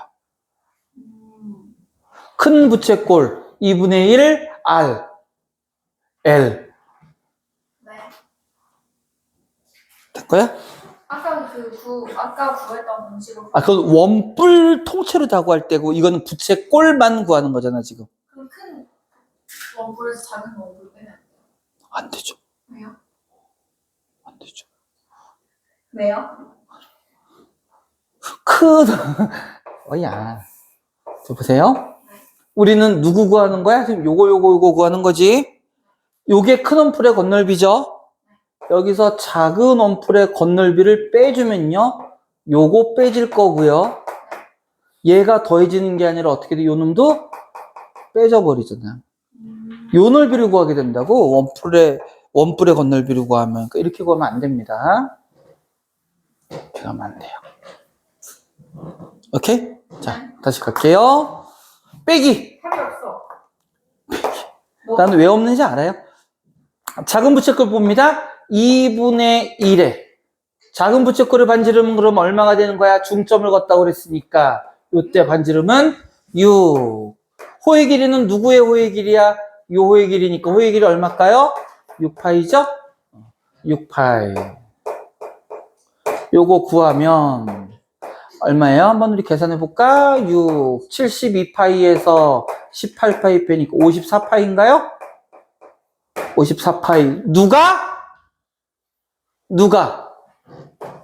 큰 부채꼴 2분의 1 R L. 네. 됐고요? 아까 구했던 공식으로. 그건 원뿔 통째로 다 구할 때고, 이거는 부채꼴만 구하는 거잖아, 지금. 그럼 큰 원뿔에서 작은 원뿔 빼면 안 돼요? 안 되죠. 왜요? 안 되죠. 왜요? 큰, 야. 저 보세요. 우리는 누구 구하는 거야? 지금 요거 구하는 거지. 요게 큰 원뿔의 건널비죠. 여기서 작은 원뿔의 건널비를 빼주면요, 요거 빼질 거고요. 얘가 더해지는 게 아니라 어떻게 돼? 요 놈도 빼져 버리잖아요. 요 넓이를 구하게 된다고. 원뿔의 건널비를 구하면. 그러니까 이렇게 구하면 안 됩니다. 이렇게 하면 안 돼요. 오케이? 자, 다시 갈게요. 빼기. 답이 없어. 나는 왜 없는지 알아요? 작은 부채꼴 봅니다. 2분의 1에 작은 부채꼴의 반지름은 그럼 얼마가 되는 거야? 중점을 걷다고 그랬으니까 요때 반지름은 6. 호의 길이는 누구의 호의 길이야? 요 호의 길이니까 호의 길이 얼마일까요? 6파이죠? 6파이. 요거 구하면 얼마예요? 한번 우리 계산해 볼까? 6, 72파이에서 18파이 빼니까 54파이인가요? 54파이. 누가?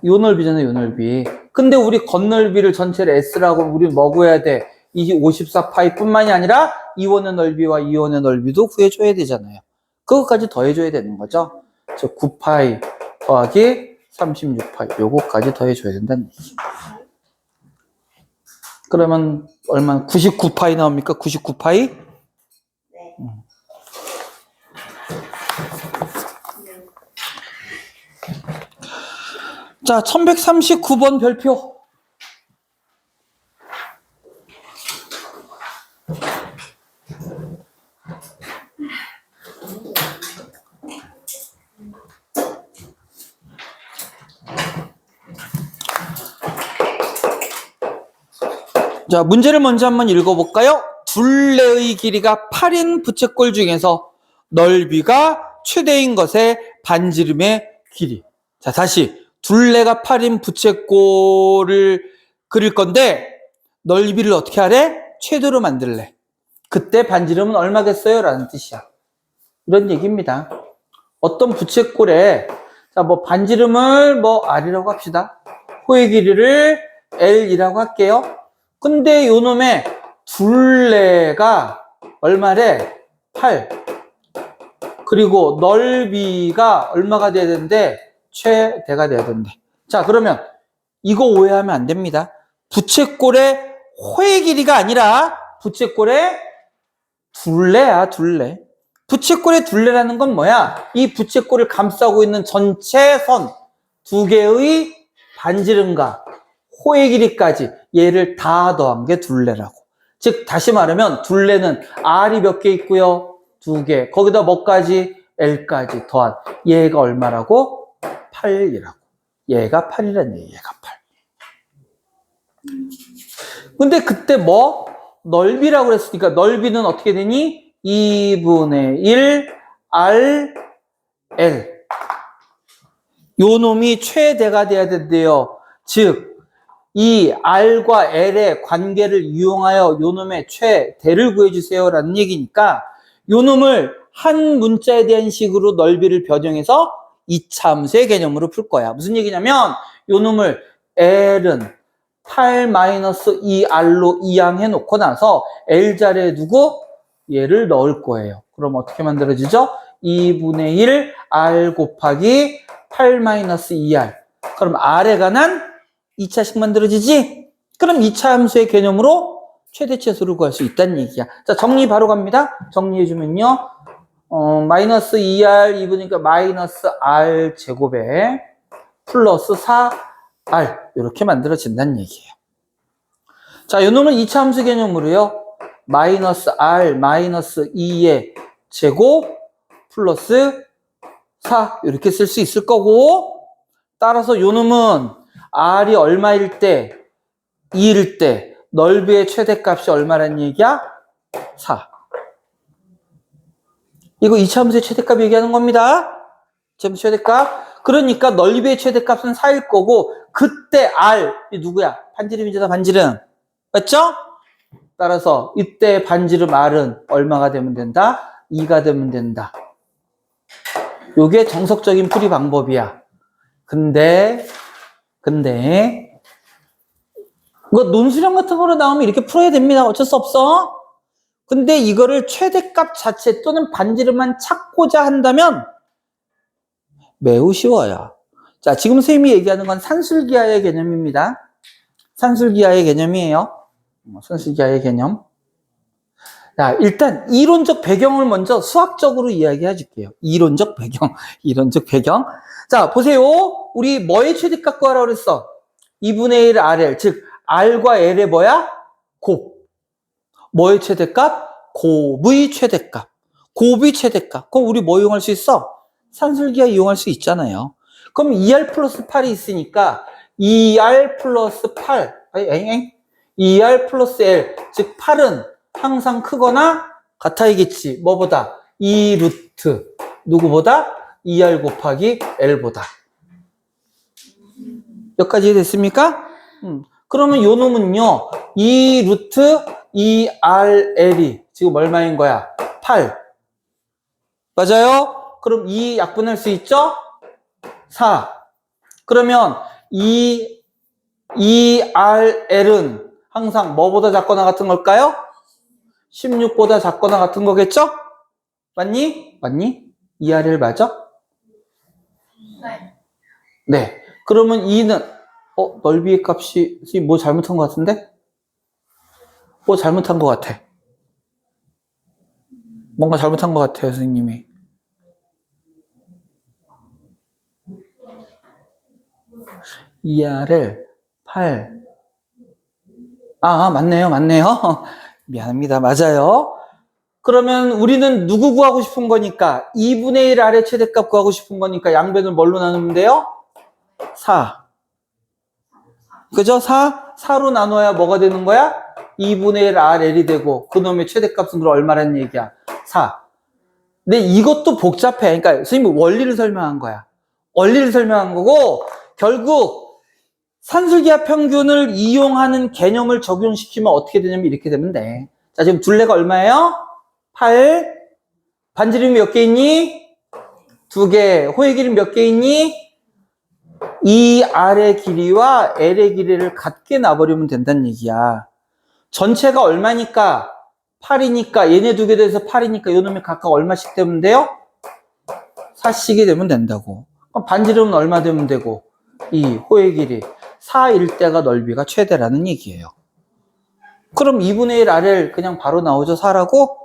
요 넓이잖아요, 요 넓이. 근데 우리 건넓이를 전체를 S라고 하면 우리 뭐 구해야 돼? 이 54파이 뿐만이 아니라 이원의 넓이와 이원의 넓이도 구해줘야 되잖아요. 그것까지 더해줘야 되는 거죠. 즉 9파이 더하기 36파이. 요거까지 더해줘야 된다는 얘기죠. 그러면 얼마? 99파이 나옵니까? 99파이? 네. 자, 1139번 별표. 자, 문제를 먼저 한번 읽어볼까요? 둘레의 길이가 8인 부채꼴 중에서 넓이가 최대인 것의 반지름의 길이. 자, 다시. 둘레가 8인 부채꼴을 그릴 건데 넓이를 어떻게 하래? 최대로 만들래. 그때 반지름은 얼마겠어요? 라는 뜻이야. 이런 얘기입니다. 어떤 부채꼴에 자, 뭐 반지름을 뭐 R이라고 합시다. 호의 길이를 L이라고 할게요. 근데 요 놈의 둘레가 얼마래? 8. 그리고 넓이가 얼마가 돼야 되는데? 최대가 돼야 된대. 자, 그러면 이거 오해하면 안 됩니다. 부채꼴의 호의 길이가 아니라 부채꼴의 둘레야, 둘레. 부채꼴의 둘레라는 건 뭐야? 이 부채꼴을 감싸고 있는 전체 선 두 개의 반지름과 호의 길이까지 얘를 다 더한 게 둘레라고. 즉 다시 말하면 둘레는 R이 몇 개 있고요? 2개. 거기다 뭐까지? L까지 더한 얘가 얼마라고? 8이라고. 얘가 8이라는 얘기. 얘가 8. 근데 그때 뭐? 넓이라고 그랬으니까 넓이는 어떻게 되니? 2분의 1 RL. 요 놈이 최대가 돼야 된대요. 즉, 이 R과 L의 관계를 이용하여 요 놈의 최대를 구해주세요 라는 얘기니까 요 놈을 한 문자에 대한 식으로 넓이를 변형해서 이차 함수의 개념으로 풀 거야. 무슨 얘기냐면 요 놈을 L은 8-2R로 이항해 놓고 나서 L자리에 두고 얘를 넣을 거예요. 그럼 어떻게 만들어지죠? 2분의 1 R 곱하기 8-2R. 그럼 R에 관한 2차식 만들어지지? 그럼 2차 함수의 개념으로 최대치수를 구할 수 있다는 얘기야. 자, 정리 바로 갑니다. 정리해주면요. 마이너스 2R 2분이니까 마이너스 R 제곱에 플러스 4R 이렇게 만들어진다는 얘기예요. 자, 이 놈은 2차 함수 개념으로요. 마이너스 R 마이너스 2의 제곱 플러스 4 이렇게 쓸 수 있을 거고 따라서 요 놈은 R이 얼마일 때 2일 때 넓이의 최대값이 얼마라는 얘기야? 4. 이거 2차 함수의 최대값 얘기하는 겁니다. 2차 함수 최대값. 그러니까 넓이의 최대값은 4일 거고 그때 R 이 누구야? 반지름이잖아. 반지름. 맞죠? 따라서 이때 반지름 R은 얼마가 되면 된다? 2가 되면 된다. 요게 정석적인 풀이 방법이야. 근데 이거 논술형 같은 거로 나오면 이렇게 풀어야 됩니다. 어쩔 수 없어. 근데 이거를 최대값 자체 또는 반지름만 찾고자 한다면 매우 쉬워요. 자, 지금 선생님이 얘기하는 건 산술기하의 개념입니다. 산술기하의 개념이에요. 산술기하의 개념. 자, 일단 이론적 배경을 먼저 수학적으로 이야기해 줄게요. 이론적 배경. 자, 보세요. 우리 뭐의 최대값 구하라고 그랬어? 2분의 1 RL, 즉 R과 L의 뭐야? 곱. 뭐의 최대값? 곱의 최대값. 곱의 최대값. 그럼 우리 뭐 이용할 수 있어? 산술기하 이용할 수 있잖아요. 그럼 2R 플러스 8이 있으니까 2R 플러스 8. 2R 플러스 L. 즉 8은 항상 크거나 같아야겠지. 뭐보다? 2루트. 누구보다? 2R 곱하기 L보다. 여기까지 됐습니까? 그러면 요 놈은요, 2루트 2RL이 지금 얼마인 거야? 8. 맞아요? 그럼 2 약분할 수 있죠? 4. 그러면 2RL은 항상 뭐보다 작거나 같은 걸까요? 16보다 작거나 같은 거겠죠? 맞니? 2RL 맞아? 네. 네. 그러면 2는 넓이의 값이 뭐 잘못한 것 같은데? 뭐 잘못한 것 같아. 뭔가 잘못한 것 같아요, 선생님이. ER을 8. 맞네요. 미안합니다. 맞아요. 그러면 우리는 누구 구하고 싶은 거니까 2분의 1 R의 최대값 구하고 싶은 거니까 양변을 뭘로 나누면 돼요? 4. 그죠? 4로 나눠야 뭐가 되는 거야? 2분의 1 RL이 되고 그놈의 최대값은 그럼 얼마라는 얘기야? 4. 근데 이것도 복잡해. 그러니까 선생님이 원리를 설명한 거야. 원리를 설명한 거고 결국 산술기하 평균을 이용하는 개념을 적용시키면 어떻게 되냐면 이렇게 되면 돼. 자, 지금 둘레가 얼마예요? 8. 반지름이 몇 개 있니? 2개. 호의 길이 몇 개 있니? 이 R의 길이와 L의 길이를 같게 놔버리면 된다는 얘기야. 전체가 얼마니까? 8이니까 얘네 두 개 돼서 8이니까 요놈이 각각 얼마씩 되면 돼요? 4씩이 되면 된다고. 그럼 반지름은 얼마 되면 되고? 이 호의 길이 4일 때가 넓이가 최대라는 얘기예요. 그럼 2분의 1 RL 그냥 바로 나오죠. 4라고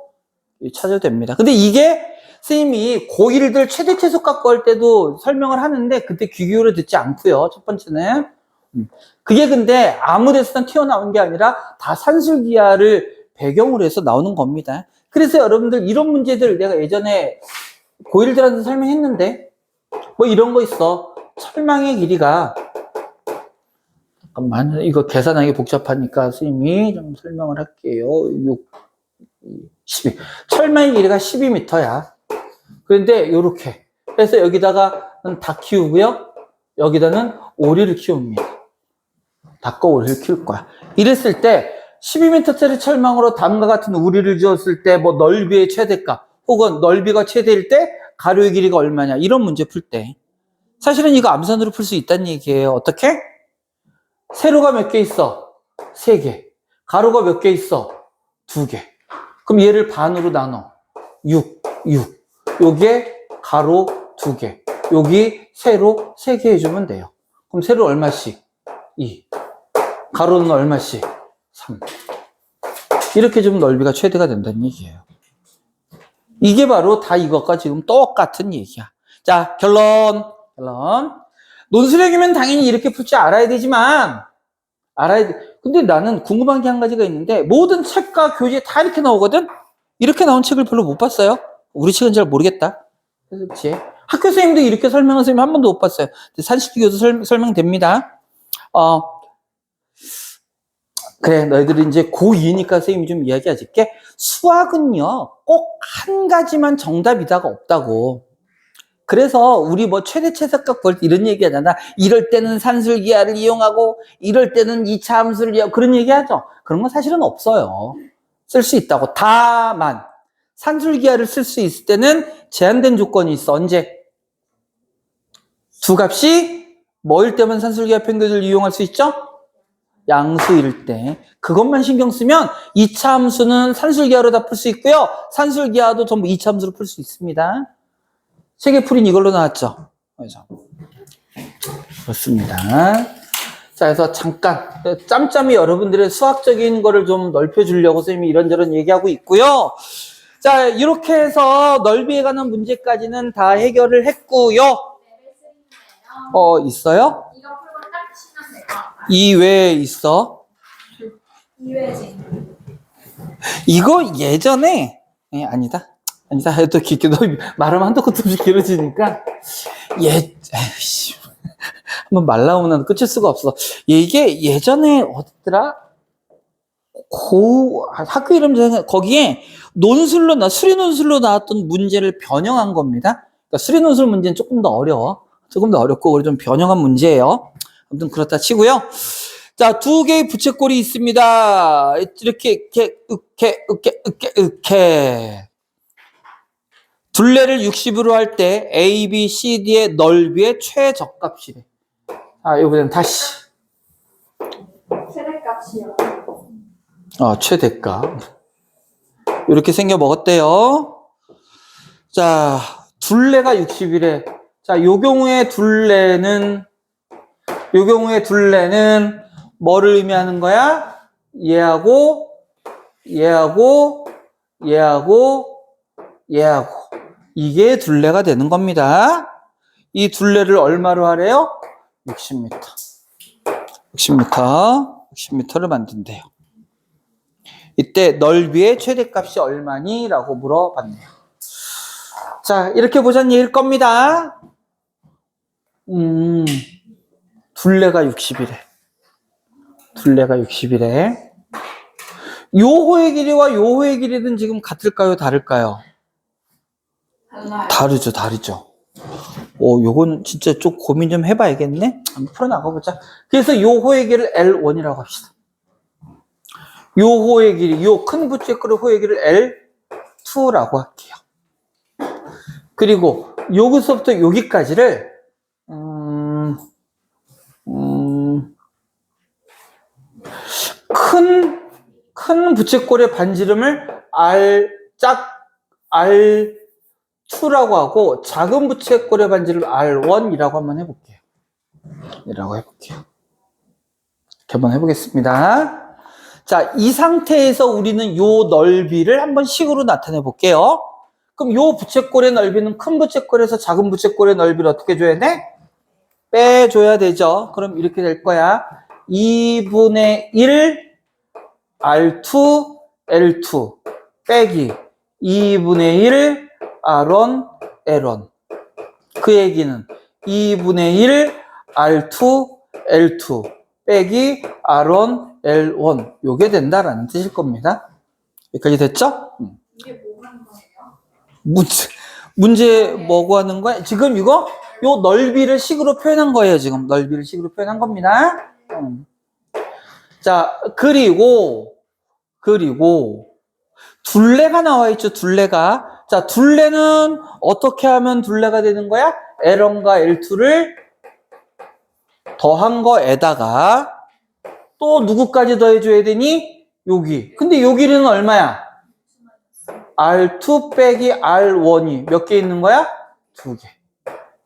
찾아도 됩니다. 근데 이게 선생님이 고1들 최대 최소 갖고 할 때도 설명을 하는데 그때 귀 기울여 듣지 않고요. 첫 번째는 그게 근데 아무 데서나 튀어나온 게 아니라 다 산술기하를 배경으로 해서 나오는 겁니다. 그래서 여러분들 이런 문제들 내가 예전에 고1들한테 설명했는데 뭐 이런 거 있어. 철망의 길이가 잠깐만 이거 계산하기 복잡하니까 선생님이 좀 설명을 할게요. 12. 철망의 길이가 12m야. 그런데 요렇게. 그래서 여기다가 다 키우고요. 여기다는 오리를 키웁니다. 닭과 오리를 키울 거야. 이랬을 때 12m짜리 철망으로 다음과 같은 우리를 지었을 때 뭐 넓이의 최대값 혹은 넓이가 최대일 때 가로의 길이가 얼마냐 이런 문제 풀 때 사실은 이거 암산으로 풀 수 있다는 얘기예요. 어떻게? 세로가 몇 개 있어? 3개. 가로가 몇 개 있어? 2개. 그럼 얘를 반으로 나눠. 6. 요게 가로 2개. 여기 세로 3개 해주면 돼요. 그럼 세로 얼마씩? 2. 가로는 얼마씩? 3. 이렇게 좀 넓이가 최대가 된다는 얘기예요. 이게 바로 다 이것과 지금 똑같은 얘기야. 자, 결론. 논술형이면 당연히 이렇게 풀 줄 알아야 되지만, 근데 나는 궁금한 게 한 가지가 있는데, 모든 책과 교재에 다 이렇게 나오거든? 이렇게 나온 책을 별로 못 봤어요. 우리 책은 잘 모르겠다. 그렇지. 학교 선생님도 이렇게 설명한 선생님 한 번도 못 봤어요. 산식교도 설명됩니다. 그래, 너희들이 이제 고2니까 선생님이 좀 이야기해줄게. 수학은요, 꼭 한 가지만 정답이다가 없다고. 그래서 우리 뭐 최대 최소값 볼 때 이런 얘기 하잖아. 이럴 때는 산술기하를 이용하고, 이럴 때는 2차 함수를 이용하고, 그런 얘기 하죠. 그런 건 사실은 없어요. 쓸 수 있다고. 다만, 산술기하를 쓸 수 있을 때는 제한된 조건이 있어. 언제? 두 값이 뭐일 때면 산술기하 평균을 이용할 수 있죠? 양수일 때. 그것만 신경 쓰면 2차 함수는 산술기하로 다 풀 수 있고요. 산술기하도 전부 2차 함수로 풀 수 있습니다. 세계풀이는 이걸로 나왔죠. 그래서 그렇습니다. 자, 그래서 잠깐 짬짬이 여러분들의 수학적인 거를 좀 넓혀주려고 선생님이 이런저런 얘기하고 있고요. 자, 이렇게 해서 넓이에 관한 문제까지는 다 해결을 했고요. 있어요? 이거 풀고 딱 치면 될 것 같아요. 이 외에 있어? 이외지. 이거 예전에 아니다. 또 길게 너 말하면 한도 끝도 없이 길어지니까 에이씨. 한번 말 나오면 끝일 수가 없어. 이게 예전에 어디더라? 학교 이름 거기에 수리 논술로 나왔던 문제를 변형한 겁니다. 그러니까 수리 논술 문제는 조금 더 어려워. 조금 더 어렵고 우리 좀 변형한 문제예요. 아무튼 그렇다 치고요. 자, 2개의 부채꼴이 있습니다. 이렇게 둘레를 60으로 할 때 A, B, C, D의 넓이의 최저값이래. 이번엔 다시. 최대값이요. 최대값. 이렇게 생겨 먹었대요. 자, 둘레가 60이래. 자, 요 경우에 둘레는 뭐를 의미하는 거야? 얘하고 이게 둘레가 되는 겁니다. 이 둘레를 얼마로 하래요? 60m. 60m를 만든대요. 이때 넓이의 최대값이 얼마니? 라고 물어봤네요. 자, 이렇게 보자는 얘기일 겁니다. 둘레가 60이래. 요 호의 길이와 요 호의 길이는 지금 같을까요? 다를까요? 달라요. 다르죠. 요건 진짜 좀 고민 좀 해봐야겠네? 한번 풀어나가보자. 그래서 요 호의 길이를 L1이라고 합시다. 요 호의 길이, 요 큰 부채꼴의 호의 길이를 L2라고 할게요. 그리고 여기서부터 여기까지를 큰 부채꼴의 반지름을 R2라고 하고 작은 부채꼴의 반지름을 R1이라고 한번 해볼게요. 이렇게 한번 해보겠습니다. 자, 이 상태에서 우리는 요 넓이를 한번 식으로 나타내 볼게요. 그럼 요 부채꼴의 넓이는 큰 부채꼴에서 작은 부채꼴의 넓이를 어떻게 줘야 돼? 빼줘야 되죠. 그럼 이렇게 될 거야. 2분의 1 R2 L2 빼기 2분의 1 R1 L1. 그 얘기는 2분의 1 R2 L2 빼기 R1 L1 요게 된다라는 뜻일 겁니다. 여기까지 됐죠? 이게 뭐 하는 거예요? 문제 뭐고 하는 거야? 지금 이거 요 넓이를 식으로 표현한 거예요, 지금. 넓이를 식으로 표현한 겁니다. 자, 그리고 둘레가 나와 있죠, 둘레가. 자, 둘레는 어떻게 하면 둘레가 되는 거야? L1과 L2를 더한 거에다가 또 누구까지 더해줘야 되니? 여기. 근데 여기는 얼마야? R2 빼기 R1이 몇 개 있는 거야? 2개.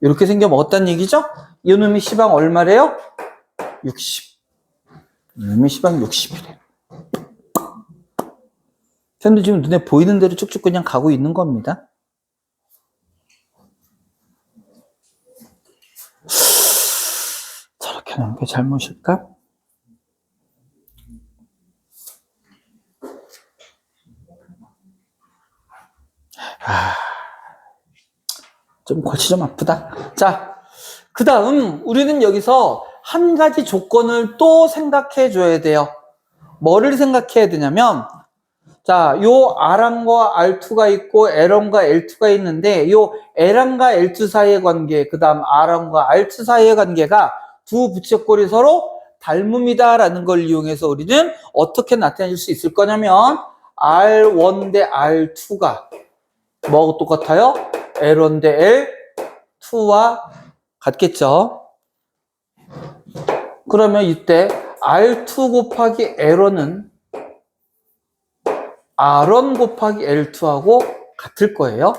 이렇게 생기면 어떤 얘기죠? 이놈의 시방 얼마래요? 60. 이놈의 시방 60이래. 쌤도 지금 눈에 보이는 대로 쭉쭉 그냥 가고 있는 겁니다. 저렇게 하는 게 잘못일까? 좀 골치 좀 아프다. 자, 그 다음 우리는 여기서 한 가지 조건을 또 생각해 줘야 돼요. 뭐를 생각해야 되냐면, 자, 요 R1과 R2가 있고 L1과 L2가 있는데 요 L1과 L2 사이의 관계, 그 다음 R1과 R2 사이의 관계가 두 부채꼴이 서로 닮음이다라는 걸 이용해서 우리는 어떻게 나타낼 수 있을 거냐면 R1 대 R2가 뭐하고 똑같아요? L1 대 L2와 같겠죠? 그러면 이때 R2 곱하기 L1은 R1 곱하기 L2하고 같을 거예요.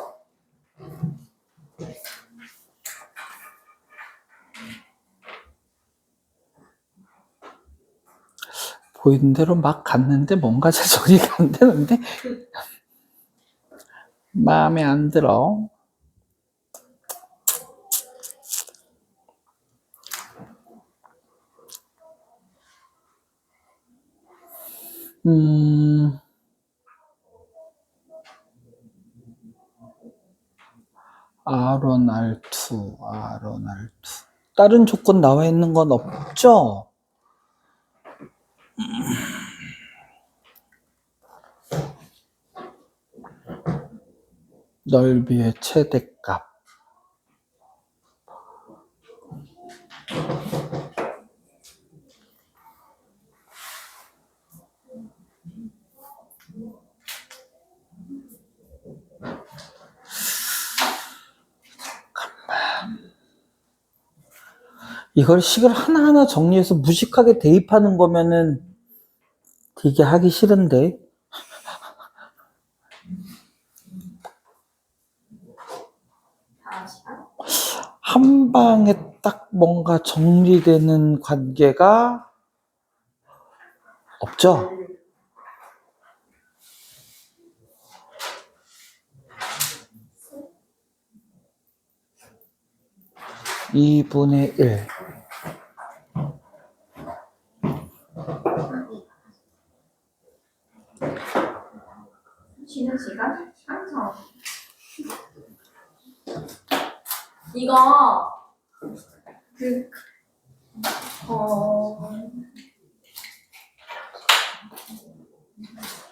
보이는 대로 막 갔는데 뭔가 잘 정리가 안 되는데 마음에 안 들어. R1, R2, R1, R2. 다른 조건 나와 있는 건 없죠? 넓이의 최대값. 이걸 식을 하나하나 정리해서 무식하게 대입하는 거면은 되게 하기 싫은데. 한 방에 딱 뭔가 정리되는 관계가 없죠? (2분의 1) 쉬는 시간? 항상 이거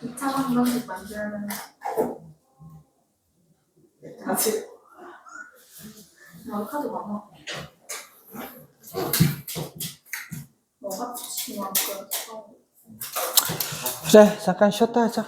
2차 방정식 만들면 아직 카드 많아. 너가 지금 안 그랬어. 그래, 잠깐 쉬었다 하자.